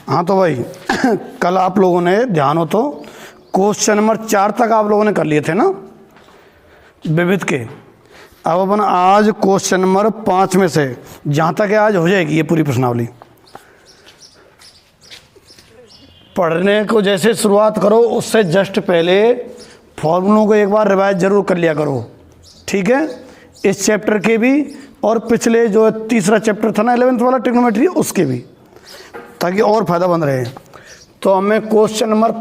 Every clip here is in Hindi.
हाँ तो भाई कल आप लोगों ने ध्यान हो तो क्वेश्चन नंबर 4 तक आप लोगों ने कर लिए थे ना विविध के। अब अपन आज क्वेश्चन नंबर 5 में से जहाँ तक है आज हो जाएगी ये पूरी प्रश्नावली। पढ़ने को जैसे शुरुआत करो उससे जस्ट पहले फॉर्मूलों को एक बार रिवाइज जरूर कर लिया करो, ठीक है। इस चैप्टर के भी और पिछले जो तीसरा चैप्टर था ना 11th वाला ट्रिग्नोमेट्री उसके भी, ताकि और फायदा बन रहे। तो हमें क्वेश्चन नंबर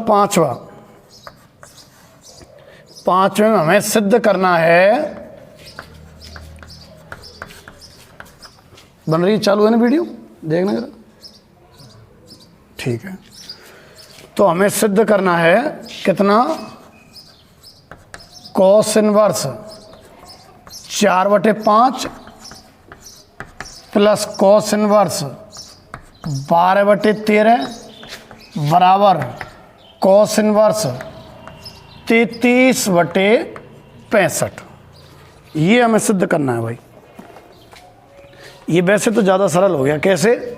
5 में हमें सिद्ध करना है, बन रही चालू है ना वीडियो, देखना जरा, ठीक है। तो हमें सिद्ध करना है कितना, cos inverse 4/5 plus cos inverse 12/13 बराबर कॉस इनवर्स 33/65। ये हमें सिद्ध करना है भाई। ये वैसे तो ज़्यादा सरल हो गया। कैसे?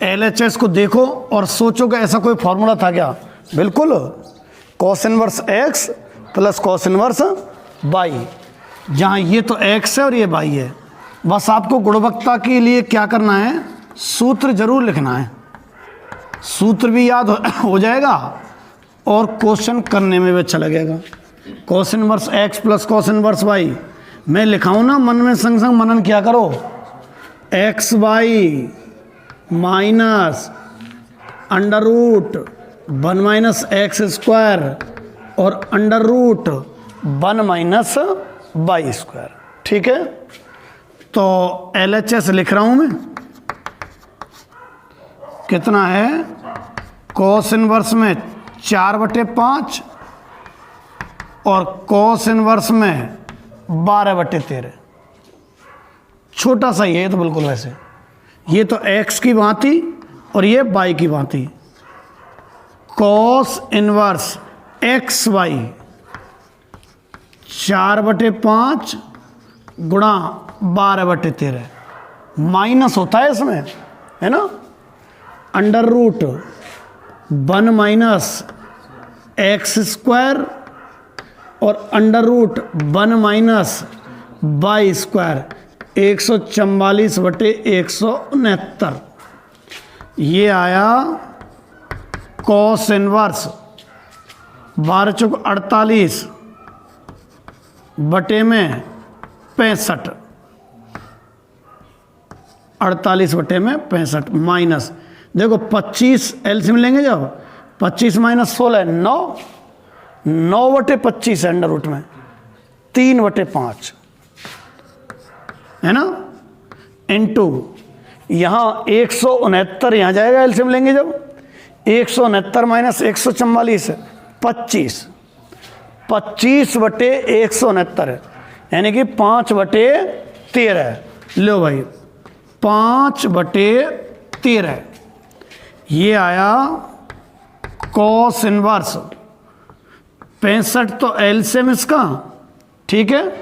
LHS को देखो और सोचो कि ऐसा कोई फॉर्मूला था क्या। बिल्कुल, cos inverse x plus cos inverse y, जहाँ ये तो x है और ये y है। बस आपको गुणवत्ता के लिए क्या करना है, सूत्र जरूर लिखना है। सूत्र भी याद हो जाएगा और क्वेश्चन करने में भी अच्छा लगेगा। Cos inverse x plus cos inverse y मैं लिखाऊँ ना, मन में संग संग मनन क्या करो। xy minus under root 1 minus X square और under root 1 minus Y square, ठीक है। तो LHS लिख रहा हूं मैं, कितना है, कॉस इनवर्स में 4/5 और कॉस इनवर्स में 12/13। छोटा सा ही है तो बिल्कुल वैसे, ये तो x की भांति और ये y की भांति। कॉस इनवर्स एक्स वाई 4/5 गुणा 12/13 माइनस होता है इसमें, है ना, under root 1 minus X square और under root 1 minus Y square 144/169। ये आया कॉस इनवर्स 12×48 बटे में 65, 48/65 माइनस, देखो 25 एलसीएम लेंगे जब 25 माइनस 16 9, 9/25 है अंडर रूट में 3/5, है ना, इनटू यहाँ 169 यहाँ जाएगा एलसीएम लेंगे जब 169 माइनस 144 25, 25/169 यानी कि 5/13। लो भाई 5/13 ये आया कॉस इनवर्स 65 तो एलसीएम इसका, ठीक है,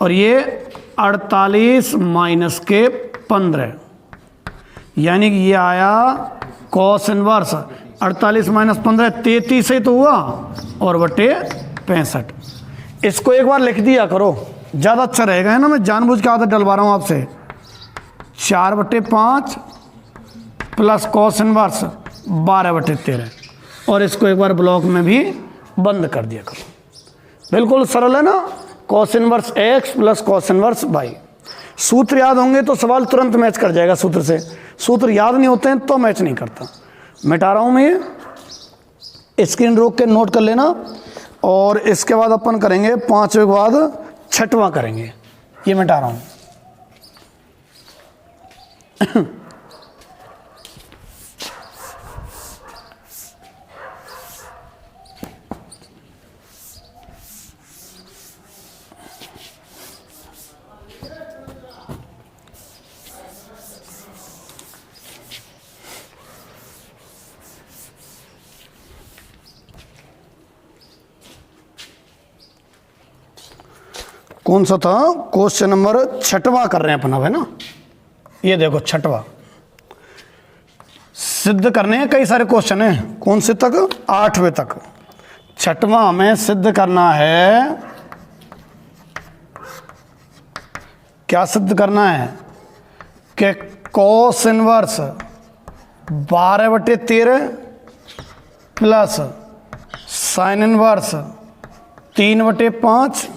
और ये 48 माइनस के 15 यानी कि ये आया कॉस इनवर्स 48 माइनस 15 33 ही तो हुआ और बटे 65। इसको एक बार लिख दिया करो, ज़्यादा अच्छा रहेगा, है ना। मैं जानबूझ के आदत डलवा रहा हूँ आपसे। 4/5 प्लस कॉस इनवर्स 12/13 और इसको एक बार ब्लॉक में भी बंद कर दिया करो। बिल्कुल सरल है ना, cos inverse x plus cos inverse y। सूत्र याद होंगे तो सवाल तुरंत मैच कर जाएगा सूत्र से, सूत्र याद नहीं होते हैं तो मैच नहीं करता। मिटा रहा हूं मैं ये, स्क्रीन रोक के नोट कर लेना। और इसके बाद अपन करेंगे 5वें के बाद 6वां करेंगे, ये मिटा रहा हूं। कौन सा था, क्वेश्चन नंबर 6वां कर रहे हैं अपन अब, है ना। ये देखो 6वां, सिद्ध करने हैं, कई सारे क्वेश्चन हैं। कौन से तक? 8वें तक। छठवां हमें सिद्ध करना है, क्या सिद्ध करना है कि cos inverse 12/13 plus sine inverse 3/5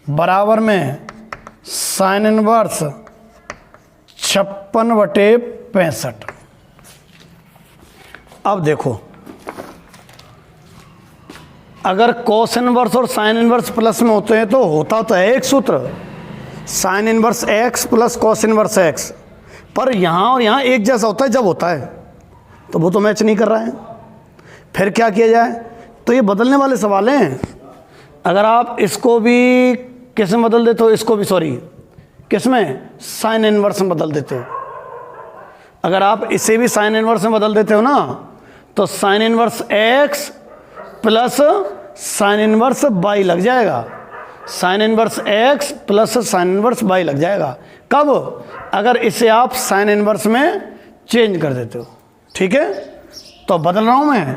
बराबर में साइन इनवर्स 56/65। अब देखो, अगर कॉस इनवर्स और साइन इनवर्स प्लस में होते हैं तो होता तो है एक सूत्र, sign inverse X plus cos inverse x, पर यहाँ और यहाँ एक जैसा होता है जब होता है, तो वो तो मैच नहीं कर रहा है। फिर क्या किया जाए? तो ये बदलने वाले सवाल हैं। अगर आप इसको भी किस में बदल देते हो, इसको भी, सॉरी, किस में? साइन इनवर्स में बदल देते हो। अगर आप इसे भी साइन इनवर्स में बदल देते हो ना, तो sign inverse X plus sine inverse by लग जाएगा। Sine inverse X plus sine inverse by लग जाएगा। कब? अगर इसे आप साइन इनवर्स में चेंज कर देते हो। ठीक है, तो बदल रहा हूं मैं।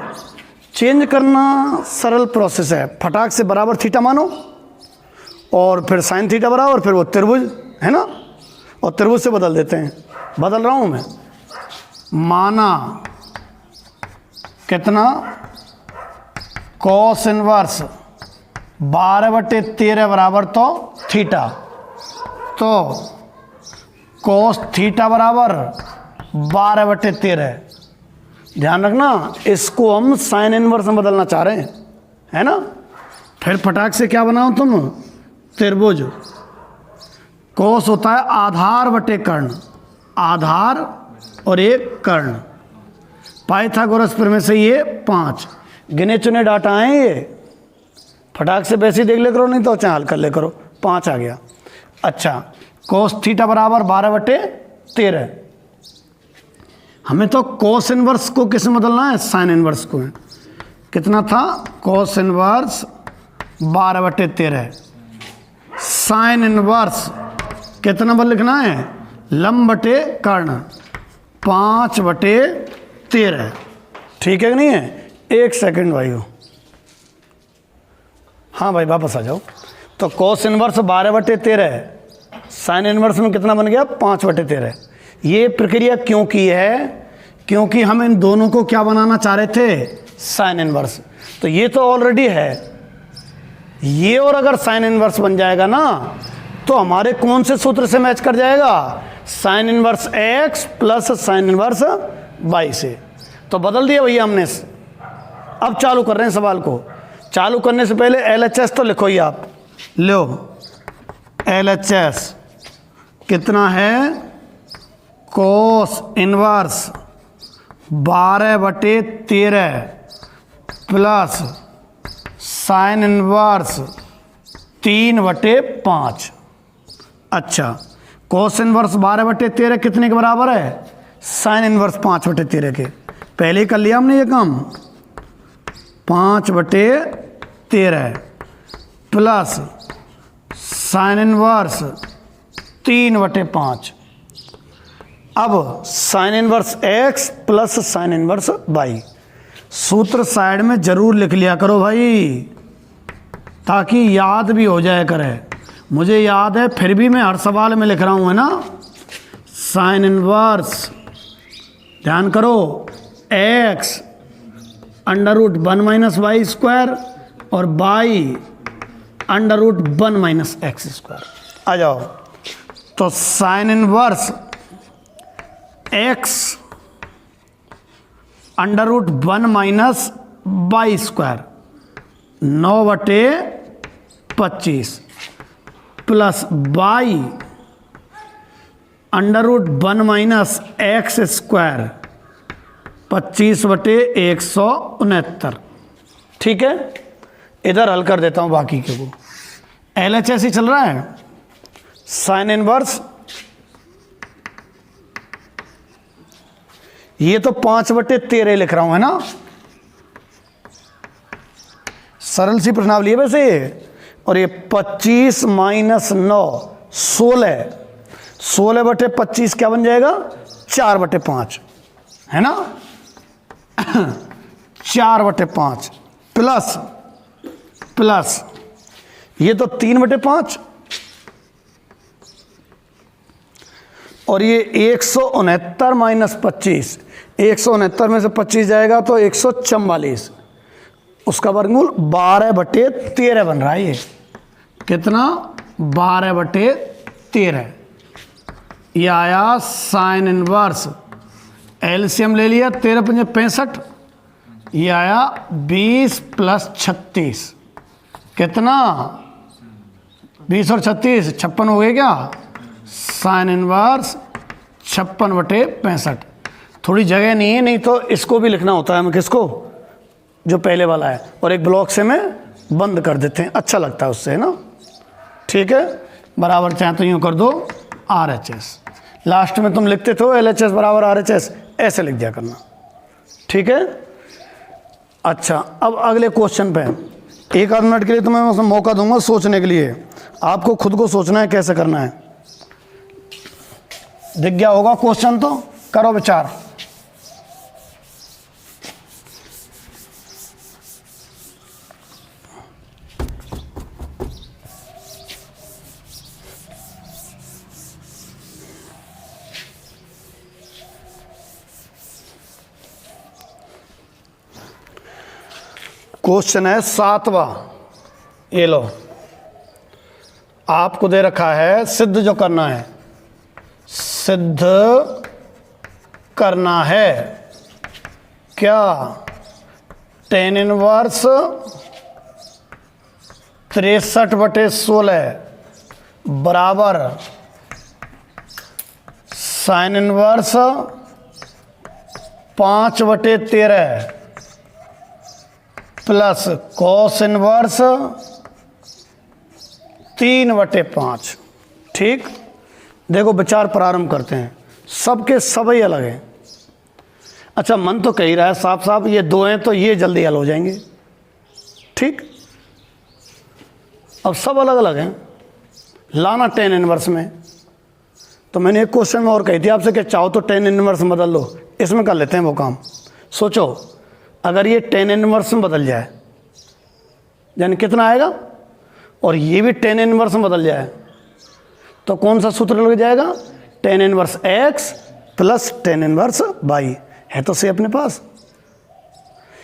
चेंज करना सरल प्रोसेस है। फटाक से बराबर थीटा मानो और फिर साइन थीटा बराबर, फिर वो त्रिभुज है ना, और त्रिभुज से बदल देते हैं। बदल रहा हूं मैं। माना कितना? कॉस इनवर्स 12/13 बराबर तो थीटा, तो कॉस थीटा बराबर 12/13। ध्यान रखना, इसको हम साइन इनवर्स में बदलना चाह रहे हैं, है ना। फिर फटाक से क्या बनाओ तुम? त्रिभुज। कॉस होता है आधार बटे कर्ण, आधार और एक कर्ण। पाइथागोरस प्रमेय से ये 5 गिने चुने डाटा हैं ये। फटाक से वैसे ही देख ले करो, नहीं तो चाहे हल कर ले करो। 5 आ गया। अच्छा, कोस थीटा बराबर 12/13। हमें तो कोस इनवर्स को किस में बदलना है? साइन इनवर्स को है। कितना था? Cos inverse 12/13। साइन इनवर्स कितना बार लिखना है? लंब बटे कर्ण 5/13। ठीक है कि नहीं है? एक सेकंड भाइयों, हाँ भाई वापस आ जाओ। तो कोस इनवर्स 12/13, साइन इनवर्स में कितना बन गया? 5/13। ये प्रक्रिया क्यों की है? क्योंकि हम इन दोनों को क्या बनाना चाह रहे थे? Sign inverse. तो ये तो ऑलरेडी है ये, और अगर साइन इनवर्स बन जाएगा ना तो हमारे कौन से सूत्र से मैच कर जाएगा? Sine inverse X plus sine inverse Y से। तो बदल दिया भैया हमने। अब चालू कर रहे हैं सवाल को। चालू करने से पहले LHS तो लिखो ही आप। लो, LHS कितना है? Cos inverse 12/13 plus sine inverse 3/5। अच्छा, कोस इनवर्स 12/13 कितने के बराबर है? साइन इनवर्स 5/13 के। पहले ही कर लिया हमने ये काम। 5/13 प्लस साइन इनवर्स 3/5। अब sine inverse X plus sine inverse Y. सूत्र साइड में जरूर लिख लिया करो भाई, ताकि याद भी हो जाए करे। मुझे याद है, फिर भी मैं हर सवाल में लिख रहा हूँ, है ना। साइन इनवर्स, ध्यान करो, एक्स √1 - y² और बाई √1 - x²। आ जाओ। तो sign inverse x √1 - y² 9/25 plus by √1 - x² 25/169। ठीक है, इधर हल कर देता हूं बाकी के को। LHS ही चल रहा है। साइन इनवर्स ये तो 5/13 लिख रहा हूं, है ना। सरल सी प्रश्नावली है वैसे ये। और ये 25 - 9 16। 16/25 क्या बन जाएगा? 4/5, है ना 4/5 प्लस प्लस ये तो 3/5 और ये 169 माइनस 25, 169 में से 25 जाएगा तो 144, उसका वर्गमूल 12/13 बन रहा है। ये कितना 12/13, ये आया साइन इनवर्स। एलसीएम ले लिया 13 × 65, ये आया 20 + 36, कितना 20 और 36 56 हो गए क्या। Sine inverse 56/65। थोड़ी जगह नहीं है, नहीं तो इसको भी लिखना होता है हमें, किसको, जो पहले वाला है, और एक ब्लॉक से में बंद कर देते हैं, अच्छा लगता है उससे, है ना। ठीक है, बराबर चाहे तो यूँ कर दो RHS, लास्ट में तुम लिखते थे LHS बराबर RHS, ऐसे लिख दिया करना। ठीक है, अच्छा अब अगले क्वेश्चन पे 1 आध मिनट के लिए तुम्हें मैं मौका दूंगा सोचने के लिए, आपको खुद को सोचना है कैसे करना है। दिख गया होगा क्वेश्चन, तो करो विचार। क्वेश्चन है 7वां, ये लो, आपको दे रखा है सिद्ध जो करना है, सिद्ध करना है क्या, tan इनवर्स 63/16 बराबर sine inverse 5/13 plus cos inverse 3/5। ठीक, देखो विचार प्रारंभ करते हैं, सबके सब ही अलग हैं। अच्छा, मन तो कह ही रहा है साफ साफ ये 2 हैं तो ये जल्दी हल हो जाएंगे। ठीक, अब सब अलग अलग हैं, लाना tan इनवर्स में। तो मैंने एक क्वेश्चन में और कही थी आपसे कि चाहो तो tan इनवर्स में बदल लो, इसमें कर लेते हैं वो काम। सोचो अगर ये tan इनवर्स में बदल जाए, यानी कितना आएगा, और ये भी tan इनवर्स में बदल जाए, तो कौन सा सूत्र लग जाएगा, tan inverse x plus tan inverse y। है तो सही अपने पास।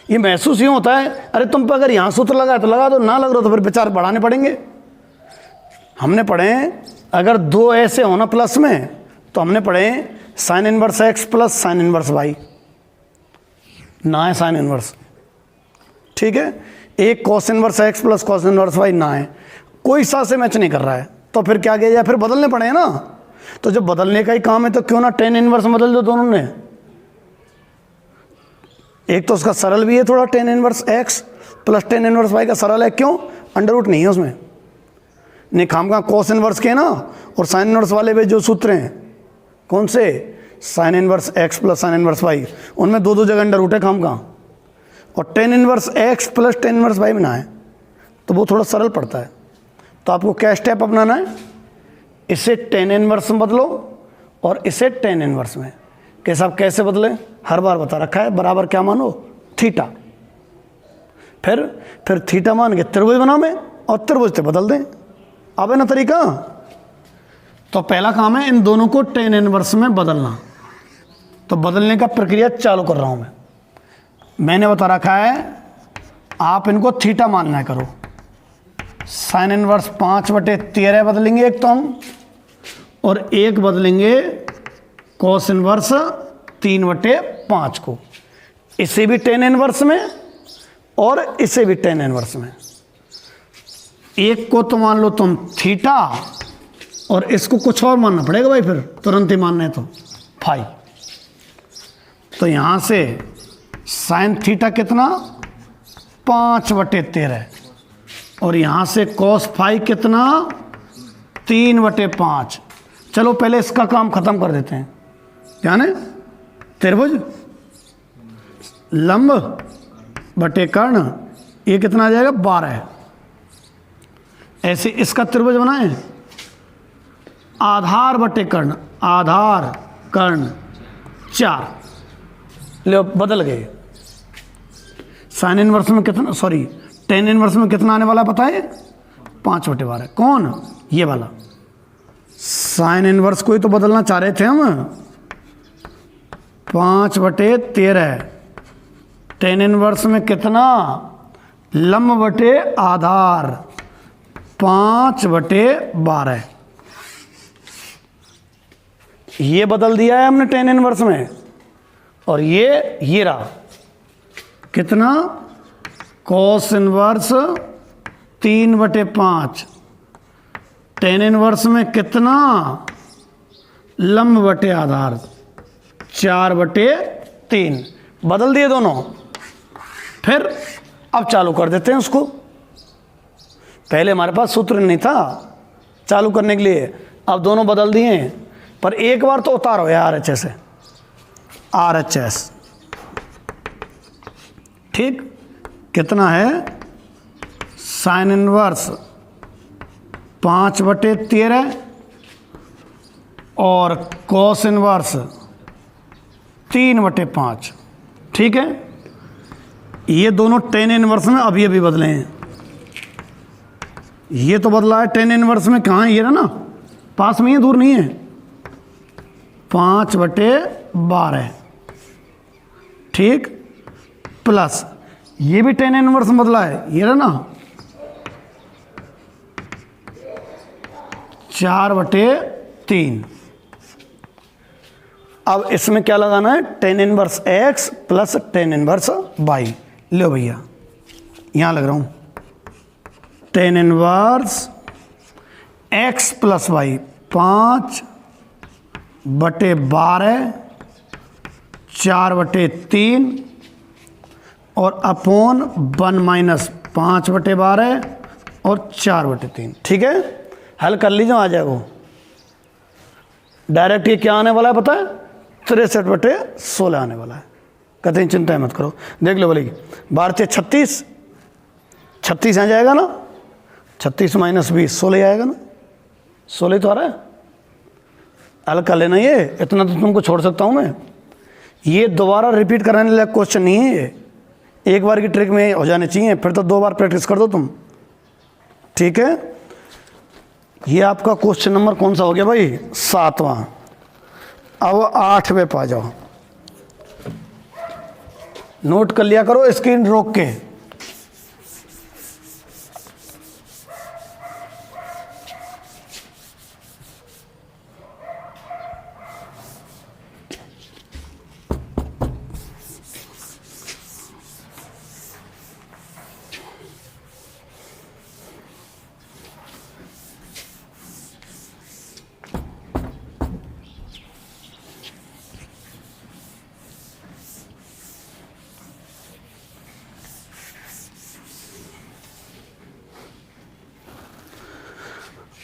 ये महसूस यूँ होता है, अरे तुम पर अगर यहाँ सूत्र लगा तो लगा दो, ना लग रहा तो फिर विचार बढ़ाने पड़ेंगे। हमने पढ़े अगर 2 ऐसे होना प्लस में, तो हमने पढ़े sign inverse x plus sine inverse y, ना है साइन इनवर्स। ठीक है, एक cos inverse x plus cos inverse y ना है, कोई सा से मैच नहीं कर रहा है, तो फिर क्या किया जाए, फिर बदलने पड़े ना। तो जब बदलने का ही काम है तो क्यों ना tan इनवर्स बदल दो दोनों ने। एक तो उसका सरल भी है थोड़ा, tan inverse x plus tan inverse y का सरल है, क्यों, अंडर रूट नहीं है उसमें, नहीं खाम का कॉस इनवर्स के ना, और साइन इनवर्स वाले भी जो सूत्र हैं कौन से, sine inverse x plus sine inverse y, उनमें 2 जगह अंडर रूट है खाम का, और tan inverse x plus tan inverse y में ना है, तो वो थोड़ा सरल पड़ता है। तो आपको क्या स्टेप अपनाना है, इसे tan इनवर्स में बदलो और इसे tan इनवर्स में। कि साहब कैसे बदले, हर बार बता रखा है, बराबर क्या मानो, थीटा। फिर थीटा मान के त्रिभुज बना में, और त्रिभुज से बदल दें। अब है ना तरीका। तो पहला काम है इन दोनों को tan इनवर्स में बदलना। तो बदलने का प्रक्रिया चालू कर रहा हूं मैंने बता रखा है आप इनको थीटा मानना करो। साइन इनवर्स 5/13 बदलेंगे एक तो हम, और एक बदलेंगे कॉस इनवर्स 3/5 को। इसे भी tan इनवर्स में और इसे भी tan इनवर्स में। एक को तो मान लो तुम थीटा, और इसको कुछ और मानना पड़ेगा भाई, फिर तुरंत ही मानना है तो फाई। तो यहां से साइन थीटा कितना 5/13, और यहां से कॉस फाई कितना 3/5। चलो पहले इसका काम खत्म कर देते हैं। क्या है, त्रिभुज लंब बटे कर्ण, ये कितना आ जाएगा 12। ऐसे इसका त्रिभुज बनाए, आधार बटे कर्ण, आधार कर्ण 4, ले बदल गए। साइन इनवर्स में कितना, सॉरी टेन इनवर्स में कितना आने वाला पता है? 5/12। कौन? ये वाला। साइन इनवर्स को ही तो बदलना चाह रहे थे हम। 5/13। टेन इनवर्स में कितना? लंब बटे आधार 5/12। ये बदल दिया है हमने टेन इनवर्स में। और ये रहा कितना? Cos inverse 3/5। टेन इनवर्स में कितना? लंब बटे आधार 4/3। बदल दिए दोनों। फिर अब चालू कर देते हैं उसको। पहले हमारे पास सूत्र नहीं था चालू करने के लिए, अब दोनों बदल दिए। पर एक बार तो उतारो यार RHS से, RHS। ठीक, कितना है? साइन इनवर्स 5/13 और कॉस इनवर्स 3/5। ठीक है, ये दोनों टेन इनवर्स में अभी अभी बदले हैं। ये तो बदला है टेन इनवर्स में। कहाँ है? ये ना पास में ही, दूर नहीं है। 5/12। ठीक, प्लस ये भी टेन इनवर्स में बदला है। ये ना 4/3। अब इसमें क्या लगाना है? Tan inverse x plus tan inverse y। लो भैया यहां लग रहा हूं। Tan inverse x plus y 5/12 4/3 और अपॉन 1 माइनस 5/12 और 4/3। ठीक है, हल कर लीजिए, आ जाएगा। डायरेक्ट ये क्या आने वाला है पता है? 63/16 आने वाला है। कहते हैं चिंता मत करो, देख लो बोलेगी 12 36, 36 आ जाएगा ना। 36 माइनस 20 16 आएगा ना। 16 तो आ रहा है। हल कर लेना, ये इतना तो तुमको छोड़ सकता हूँ मैं। ये दोबारा रिपीट कराने लायक क्वेश्चन नहीं है ये, एक बार की ट्रिक में हो जाने चाहिए, फिर तो 2 बार प्रैक्टिस कर दो तुम। ठीक है, ये आपका क्वेश्चन नंबर कौन सा हो गया भाई? 7वां। अब 8वें पा जाओ। नोट कर लिया करो, स्क्रीन रोक के।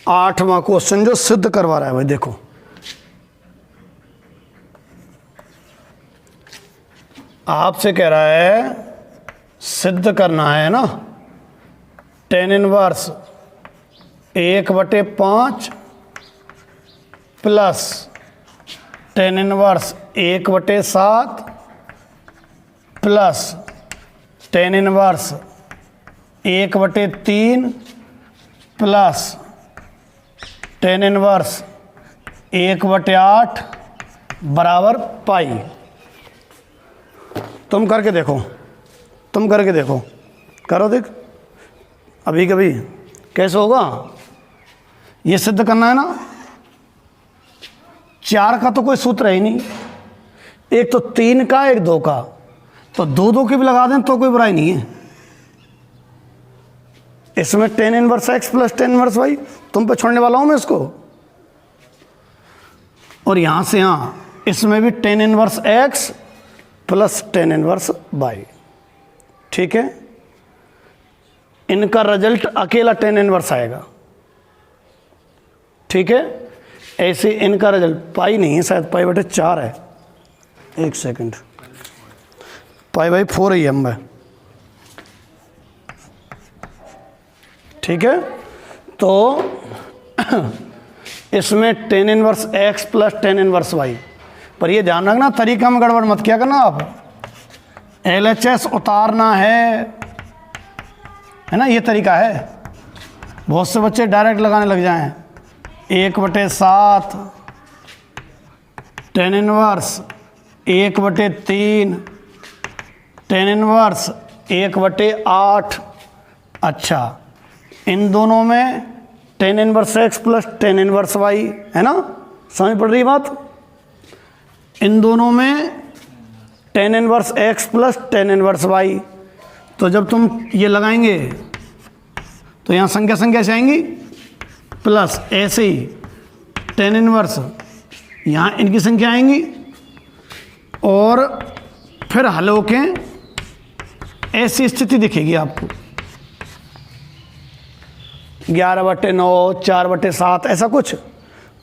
आठवां क्वेश्चन जो सिद्ध करवा रहा है भाई, देखो आपसे कह रहा है सिद्ध करना है ना tan inverse 1/5 plus tan inverse 1/7 plus tan inverse 1/3 plus tan inverse 1/8 बराबर पाई। तुम करके देखो, तुम करके देखो, करो देख अभी कभी कैसे होगा। ये सिद्ध करना है ना, 4 का तो कोई सूत्र है ही नहीं, एक तो 3 का एक 2 का, तो 2 की भी लगा दें तो कोई बुराई नहीं है। इसमें tan inverse x plus tan inverse y, तुम पे छोड़ने वाला हूं मैं इसको। और यहां से यहां इसमें भी tan inverse x plus tan inverse y। ठीक है, इनका रिजल्ट अकेला टेन इनवर्स आएगा। ठीक है, ऐसे इनका रिजल्ट पाई नहीं है, शायद पाई/4 है। एक सेकंड, पाई/4 ही है हम। ठीक है, तो इसमें tan inverse x plus tan inverse y, पर ये ध्यान रखना तरीका में गड़बड़ मत किया करना आप। LHS उतारना है ना, ये तरीका है। बहुत से बच्चे डायरेक्ट लगाने लग जाएं। 1/7 tan इनवर्स 1/3 tan इनवर्स 1/8। अच्छा, इन दोनों में tan inverse x plus tan inverse y है ना, समझ पड़ रही बात। इन दोनों में tan inverse x plus tan inverse y। तो जब तुम ये लगाएंगे तो यहाँ संख्या संख्या से आएंगी प्लस, ऐसे ही tan इनवर्स यहाँ इनकी संख्या आएंगी और फिर हल होके ऐसी स्थिति दिखेगी आपको 11/9 4/7 ऐसा कुछ।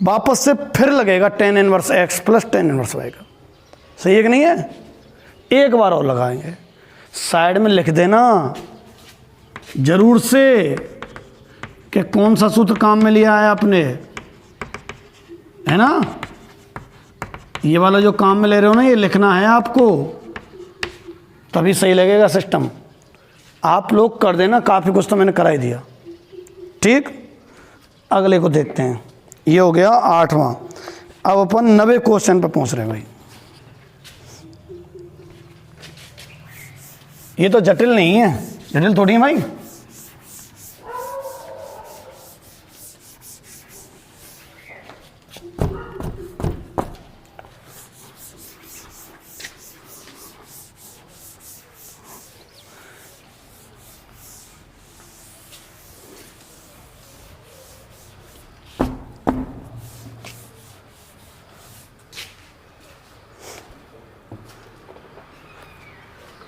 वापस से फिर लगेगा tan inverse x plus tan inverse y का। सही है कि नहीं है? एक बार और लगाएंगे। साइड में लिख देना जरूर से कि कौन सा सूत्र काम में लिया है आपने, है ना। ये वाला जो काम में ले रहे हो ना, ये लिखना है आपको, तभी सही लगेगा सिस्टम। आप लोग कर देना, काफ़ी कुछ तो मैंने करा ही दिया। ठीक, अगले को देखते हैं। ये हो गया 8वां। अब अपन 90 क्वेश्चन पर पहुंच रहे हैं भाई। ये तो जटिल नहीं है, जटिल थोड़ी है भाई।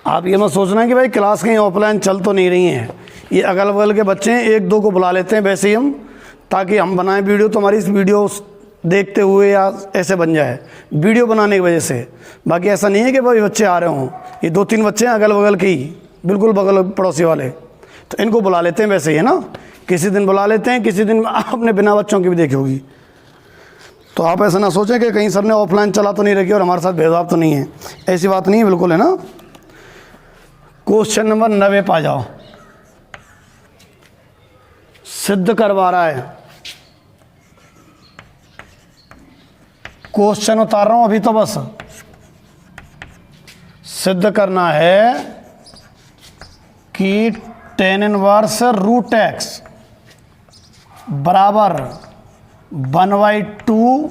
आप ये मत सोचना कि भाई क्लास कहीं ऑफलाइन चल तो नहीं रही हैं। ये अगल बगल के बच्चे हैं, एक दो को बुला लेते हैं वैसे ही हम, ताकि हम बनाएं वीडियो, तो हमारी इस वीडियो देखते हुए या ऐसे बन जाए वीडियो बनाने की वजह से। बाकी ऐसा नहीं है कि भाई बच्चे आ रहे हों। ये 2-3 बच्चे हैं अगल बगल के ही, बिल्कुल बगल पड़ोसी वाले, तो इनको बुला लेते हैं वैसे ही, है ना। किसी दिन बुला लेते हैं, किसी दिन आपने बिना बच्चों की भी देखी होगी। तो आप ऐसा ना सोचें कि कहीं सर ने ऑफलाइन चला तो नहीं रखी और हमारे साथ भेदभाव तो नहीं है, ऐसी बात नहीं है बिल्कुल, है ना। क्वेश्चन नंबर 90 पा जाओ। सिद्ध करवा रहा है, क्वेश्चन उतार रहा हूं अभी तो, बस सिद्ध करना है कि tan इनवर्स रूट x बराबर 1/2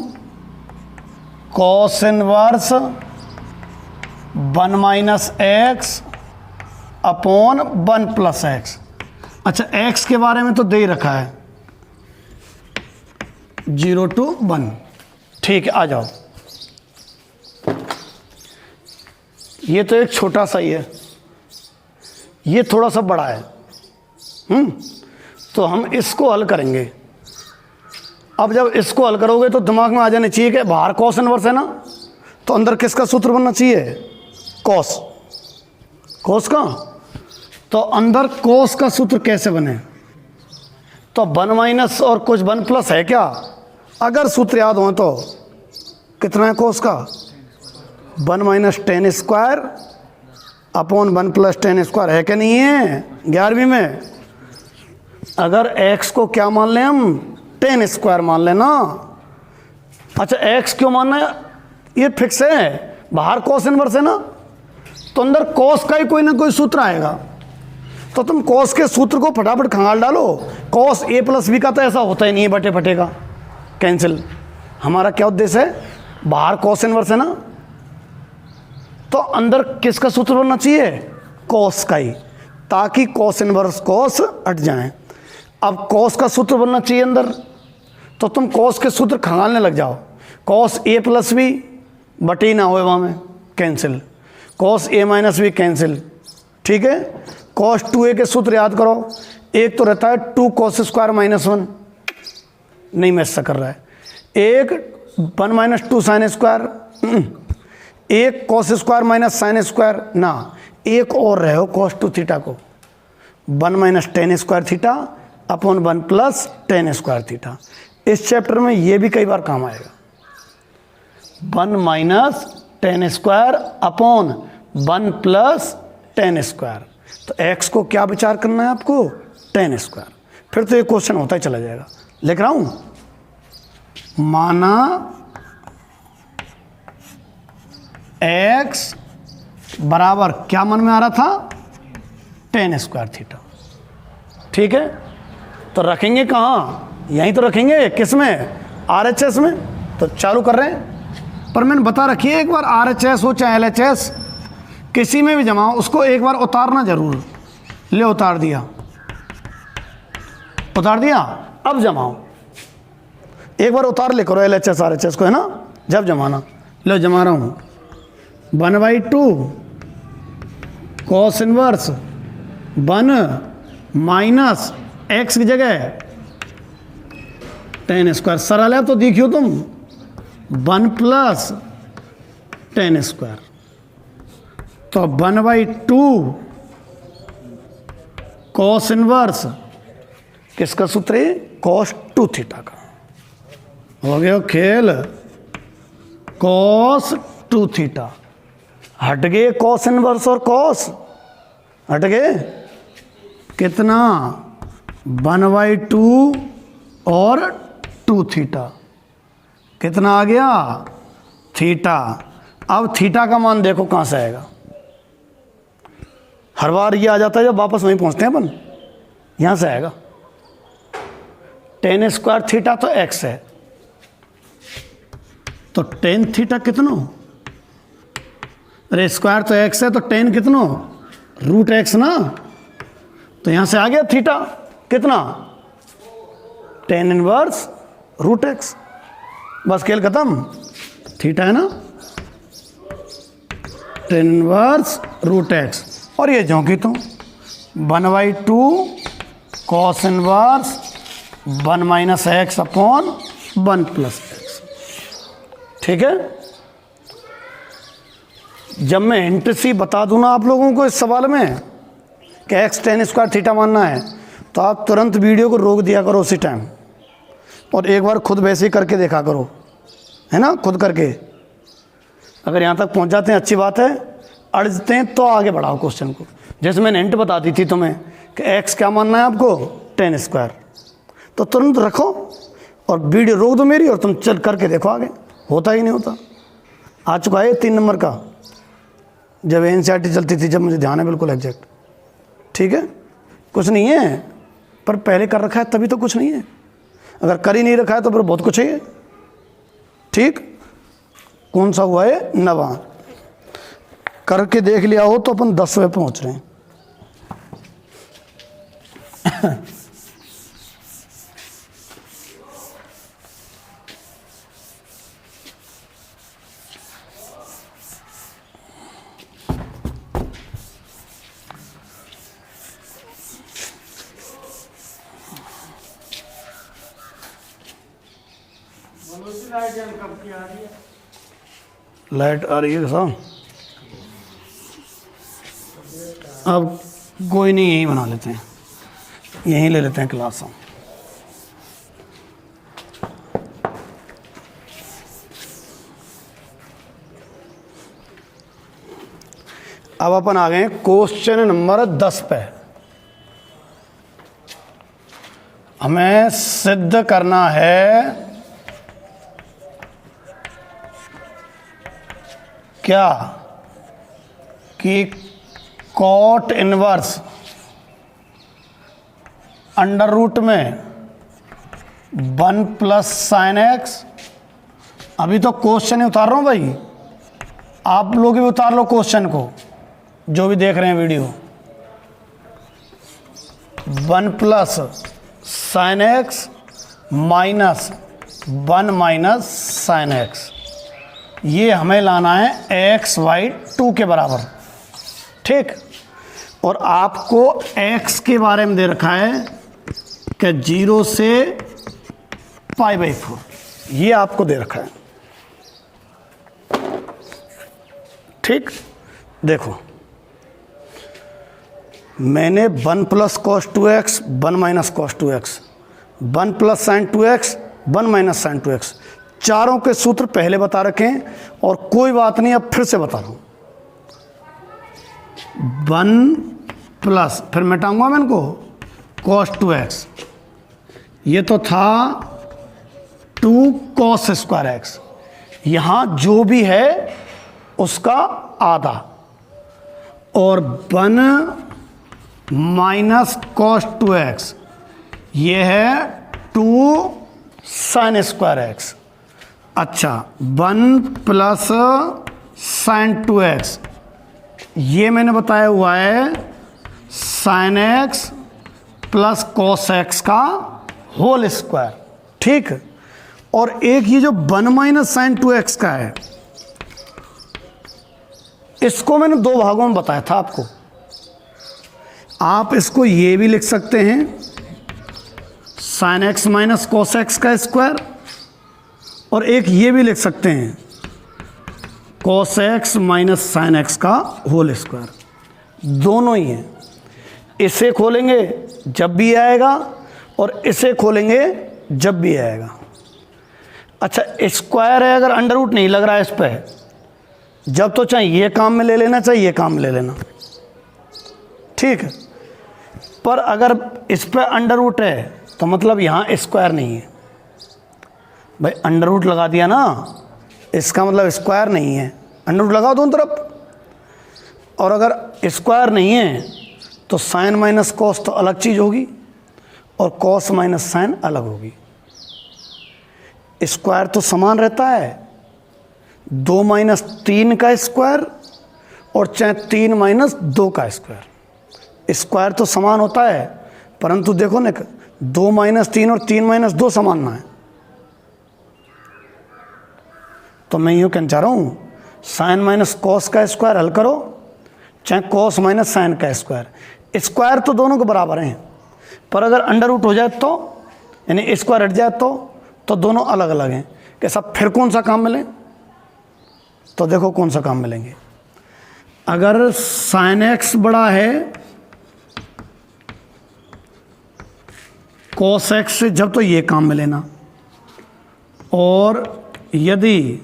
cos inverse 1 - x upon 1 + x। अच्छा, x के बारे में तो दे ही रखा है 0 to 1। ठीक है, आ जाओ। ये तो एक छोटा सा ही है, ये थोड़ा सा बड़ा है। तो हम इसको हल करेंगे। अब जब इसको हल करोगे तो दिमाग में आ जाना चाहिए कि बाहर cos इनवर्स है ना, तो अंदर किसका सूत्र बनना चाहिए? cos का। तो अंदर cos का सूत्र कैसे बने? तो 1 माइनस और कुछ 1 प्लस है क्या? अगर सूत्र याद हो तो कितना है cos का? 1 - tan square upon 1 + tan square, है कि नहीं है 11वीं में? अगर x को क्या मान लें हम? tan स्क्वायर मान लेना। अच्छा, x क्यों मानना है? ये फिक्स है, बाहर cos इनवर्स है ना, तो अंदर cos का ही कोई ना कोई सूत्र आएगा। तो तुम cos के सूत्र को फटाफट खंगाल डालो। cos a + b का तो ऐसा होता ही नहीं है, बटे फटे का कैंसिल। हमारा क्या उद्देश्य है? बाहर cos इनवर्स है ना, तो अंदर किसका सूत्र बनना चाहिए? cos का ही, ताकि cos इनवर्स cos हट जाए। अब cos का सूत्र बनना चाहिए अंदर, तो तुम cos के सूत्र खंगालने लग जाओ। cos a + b बटे ही ना हो वहाँ में, cancel. cos a - b cancel. ठीक है, cos 2a के सूत्र याद करो। एक तो रहता है 2 cos स्क्वायर -1, नहीं मैच सा कर रहा है। एक 1 - 2 sin स्क्वायर, एक cos स्क्वायर sin स्क्वायर ना, एक और रहे हो cos 2 थीटा को 1 - tan square theta upon 1 + tan square theta. इस चैप्टर में ये भी कई बार काम आएगा। 1 - tan square upon 1 plus ten square. तो x को क्या विचार करना है आपको? Ten square. फिर तो ये क्वेश्चन होता ही चला जाएगा। लिख रहा हूं, माना x बराबर क्या मन में आ रहा था? Ten square theta. ठीक है, तो रखेंगे कहाँ? यहीं तो रखेंगे, किस में? RHS में। तो चालू कर रहे हैं, पर मैंने बता रखी है एक बार RHS हो चाहे LHS किसी में भी जमाओ, उसको एक बार उतारना जरूर। ले उतार दिया, उतार दिया, अब जमाओ। एक बार उतार ले करो LHS RHS को, है ना, जब जमाना। लो जमा रहा हूँ, 1/2 cos इनवर्स 1 माइनस x की जगह टेन स्क्वायर। सरल है तो देखियो तुम, 1 प्लस टेन स्क्वायर। तो 1/2 cos इनवर्स किसका सूत्र है? cos 2 थीटा का। हो गया खेल, cos 2 थीटा। हट गए cos इनवर्स और cos, हट गए। कितना? 1/2 और 2 थीटा। कितना आ गया? थीटा। अब थीटा का मान देखो कहाँ से आएगा। हर बार ये आ जाता है जब वापस वहीं पहुंचते हैं अपन, यहाँ से आएगा। टेन स्क्वायर थीटा तो x है, तो टेन थीटा कितनो? अरे स्क्वायर तो x है, तो टेन कितनो? √x ना। तो यहां से आ गया थीटा कितना? Tan inverse √x। बस खेल खत्म। थीटा है ना, टेन इनवर्स √x। और ये ज्यों की तो 1/2 cos inverse 1 minus x upon 1 plus x। ठीक है, जब मैं हिंट सी बता दूं ना आप लोगों को इस सवाल में कि x टेन स्क्वायर थीटा मानना है, तो आप तुरंत वीडियो को रोक दिया करो उसी टाइम, और एक बार खुद वैसे ही करके देखा करो, है ना, खुद करके। अगर यहाँ तक पहुँच जाते हैं अच्छी बात है, अड़ते हैं तो आगे बढ़ाओ क्वेश्चन को। जैसे मैंने हिंट बता दी थी तुम्हें कि x क्या मानना है आपको? Ten square. तो तुरंत रखो और वीडियो रोक दो मेरी, और तुम चल करके देखो आगे होता ही नहीं होता। आ चुका है 3 नंबर का, जब NCERT चलती थी, जब मुझे ध्यान है बिल्कुल एग्जैक्ट। ठीक है, कुछ नहीं है, पर पहले कर रखा है तभी तो कुछ नहीं है। अगर कर ही नहीं रखा है तो फिर बहुत कुछ है। ठीक, कौन सा हुआ है? 9वां। करके देख लिया हो तो अपन 10वें पहुंच रहे हैं। लाइट आ रही है साहब। अब कोई नहीं, यहीं बना लेते हैं, यहीं ले लेते हैं क्लास हम। अब अपन आ गए क्वेश्चन नंबर 10 पे। हमें सिद्ध करना है क्या कि कॉट इनवर्स अंडर रूट में 1 प्लस साइन एक्स। अभी तो क्वेश्चन ही उतार रहा हूं भाई, आप लोग भी उतार लो क्वेश्चन को, जो भी देख रहे हैं video. 1 plus sine x minus 1 minus sine x, ये हमें लाना है x/2 के बराबर। ठीक, और आपको x के बारे में दे रखा है कि 0 से π/4, ये आपको दे रखा है। ठीक, देखो मैंने 1 plus cos 2x 1 minus cos 2x 1 plus sine 2x 1 minus sine 2x, चारों के सूत्र पहले बता रखे हैं, और कोई बात नहीं अब फिर से बता रहा हूँ। 1 प्लस, फिर मिटाऊंगा मैं इनको, cos 2x, ये तो था 2 cos स्क्वायर एक्स, यहाँ जो भी है उसका आधा, और 1 माइनस cos 2x, ये है 2 sin स्क्वायर एक्स। अच्छा, 1 प्लस sin 2x, ये मैंने बताया हुआ है sin x plus cos x का होल स्क्वायर, ठीक। और एक ये जो 1 माइनस sin 2x का है, इसको मैंने दो भागों में बताया था आपको। आप इसको ये भी लिख सकते हैं sin x minus cos x का स्क्वायर, और एक ये भी लिख सकते हैं cos x minus sin x का होल स्क्वायर, दोनों ही हैं। इसे खोलेंगे जब भी आएगा और इसे खोलेंगे जब भी आएगा। अच्छा, स्क्वायर है, अगर अंडर रूट नहीं लग रहा है इस पर, जब तो चाहे ये काम में ले लेना, चाहे ये काम में ले लेना, ठीक है। पर अगर इस पर अंडर रूट है तो मतलब यहाँ स्क्वायर नहीं है भाई, अंडर रूट लगा दिया ना, इसका मतलब स्क्वायर नहीं है, अंडर रूट लगाओ दोनों तरफ। और अगर स्क्वायर नहीं है तो साइन माइनस कॉस तो अलग चीज़ होगी और कॉस माइनस साइन अलग होगी। स्क्वायर तो समान रहता है, 2 माइनस 3 का स्क्वायर और चाहे 3 माइनस 2 का स्क्वायर, स्क्वायर तो समान होता है, परंतु देखो ना, 2 माइनस 3 और 3 माइनस 2 समान ना है। तो मैं यूँ कहना चाह रहा हूँ, साइन माइनस कॉस का स्क्वायर हल करो, चाहे कॉस माइनस साइन का स्क्वायर, स्क्वायर तो दोनों के बराबर हैं, पर अगर अंडर रूट हो जाए तो, यानी स्क्वायर हट जाए तो दोनों अलग अलग हैं। कैसा, फिर कौन सा काम मिले? तो देखो कौन सा काम मिलेंगे। अगर साइन एक्स बड़ा है कॉस एक्स से, जब तो ये काम मिले ना, और यदि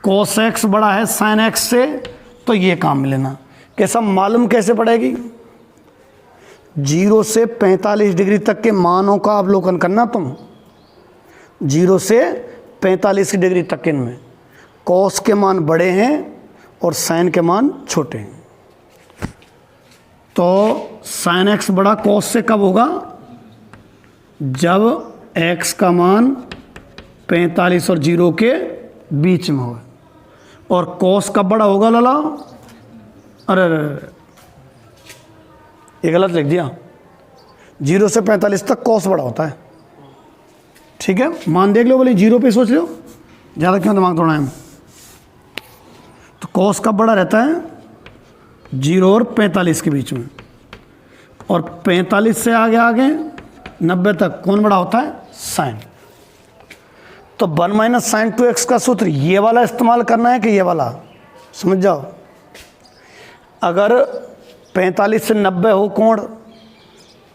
कॉस एक्स बड़ा है साइन एक्स से तो ये काम मिले ना। कैसा मालूम कैसे पड़ेगी? 0 से 45 डिग्री तक के मानों का अवलोकन करना तुम, 0 से 45 डिग्री तक के इनमें कॉस के मान बड़े हैं और साइन के मान छोटे हैं। तो साइन एक्स बड़ा कॉस से कब होगा? जब एक्स का मान 45 और 0 के बीच में होगा। और कॉस कब बड़ा होगा लाला? अरे ये गलत लिख दिया, 0 से 45 तक कॉस बड़ा होता है, ठीक है। मान देख लो, बोले 0 पे सोच लो, ज़्यादा क्यों दिमाग तोड़ा है। तो कॉस कब बड़ा रहता है? 0 और 45 के बीच में, और 45 से आगे 90 तक कौन बड़ा होता है? साइन। तो 1 माइनस साइन 2x का सूत्र ये वाला इस्तेमाल करना है कि ये वाला? समझ जाओ, अगर 45 से 90 हो कोण,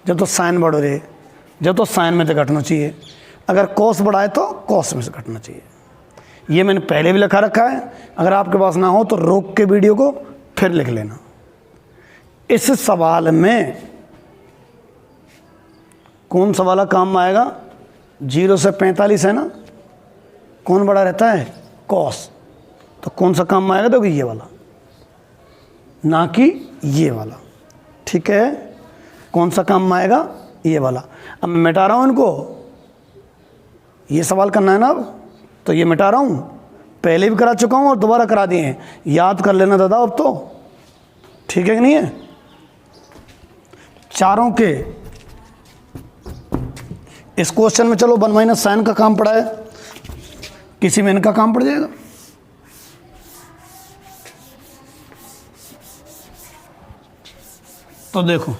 जब तो साइन बढ़ रहे, जब तो साइन में से घटना चाहिए, अगर कॉस बढ़ा है तो कॉस में से घटना चाहिए। ये मैंने पहले भी लिखा रखा है, अगर आपके पास ना हो तो रोक के वीडियो को फिर लिख लेना। इस सवाल में कौन सा वाला काम आएगा? 0 से 45 है ना, कौन बड़ा रहता है? कॉस। तो कौन सा काम आएगा? तो ये वाला, ना कि ये वाला, ठीक है। कौन सा काम आएगा? ये वाला। अब मैं मिटा रहा हूँ इनको, ये सवाल करना है ना, अब तो ये मिटा रहा हूँ, पहले भी करा चुका हूँ और दोबारा करा दिए हैं, याद कर लेना दादा अब तो, ठीक है कि नहीं है। चारों के इस क्वेश्चन में चलो 1 माइनस साइन का काम पड़ा है, किसी में इनका काम पड़ जाएगा। तो देखो,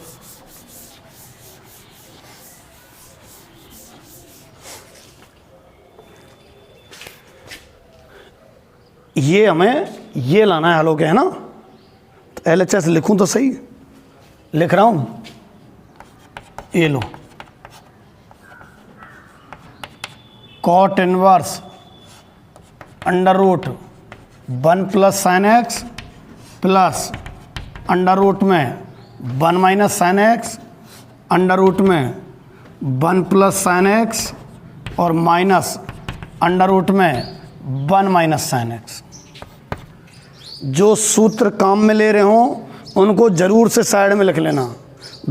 ये हमें ये लाना है हल हो गया है ना। तो LHS लिखूं तो सही, लिख रहा हूं, ये लो, cot inverse under root 1 plus sine x plus under root में 1 minus sine x, under root में 1 प्लस साइन एक्स और माइनस अंडर रूट में 1 माइनस साइन एक्स। जो सूत्र काम में ले रहे हो उनको ज़रूर से साइड में लिख लेना।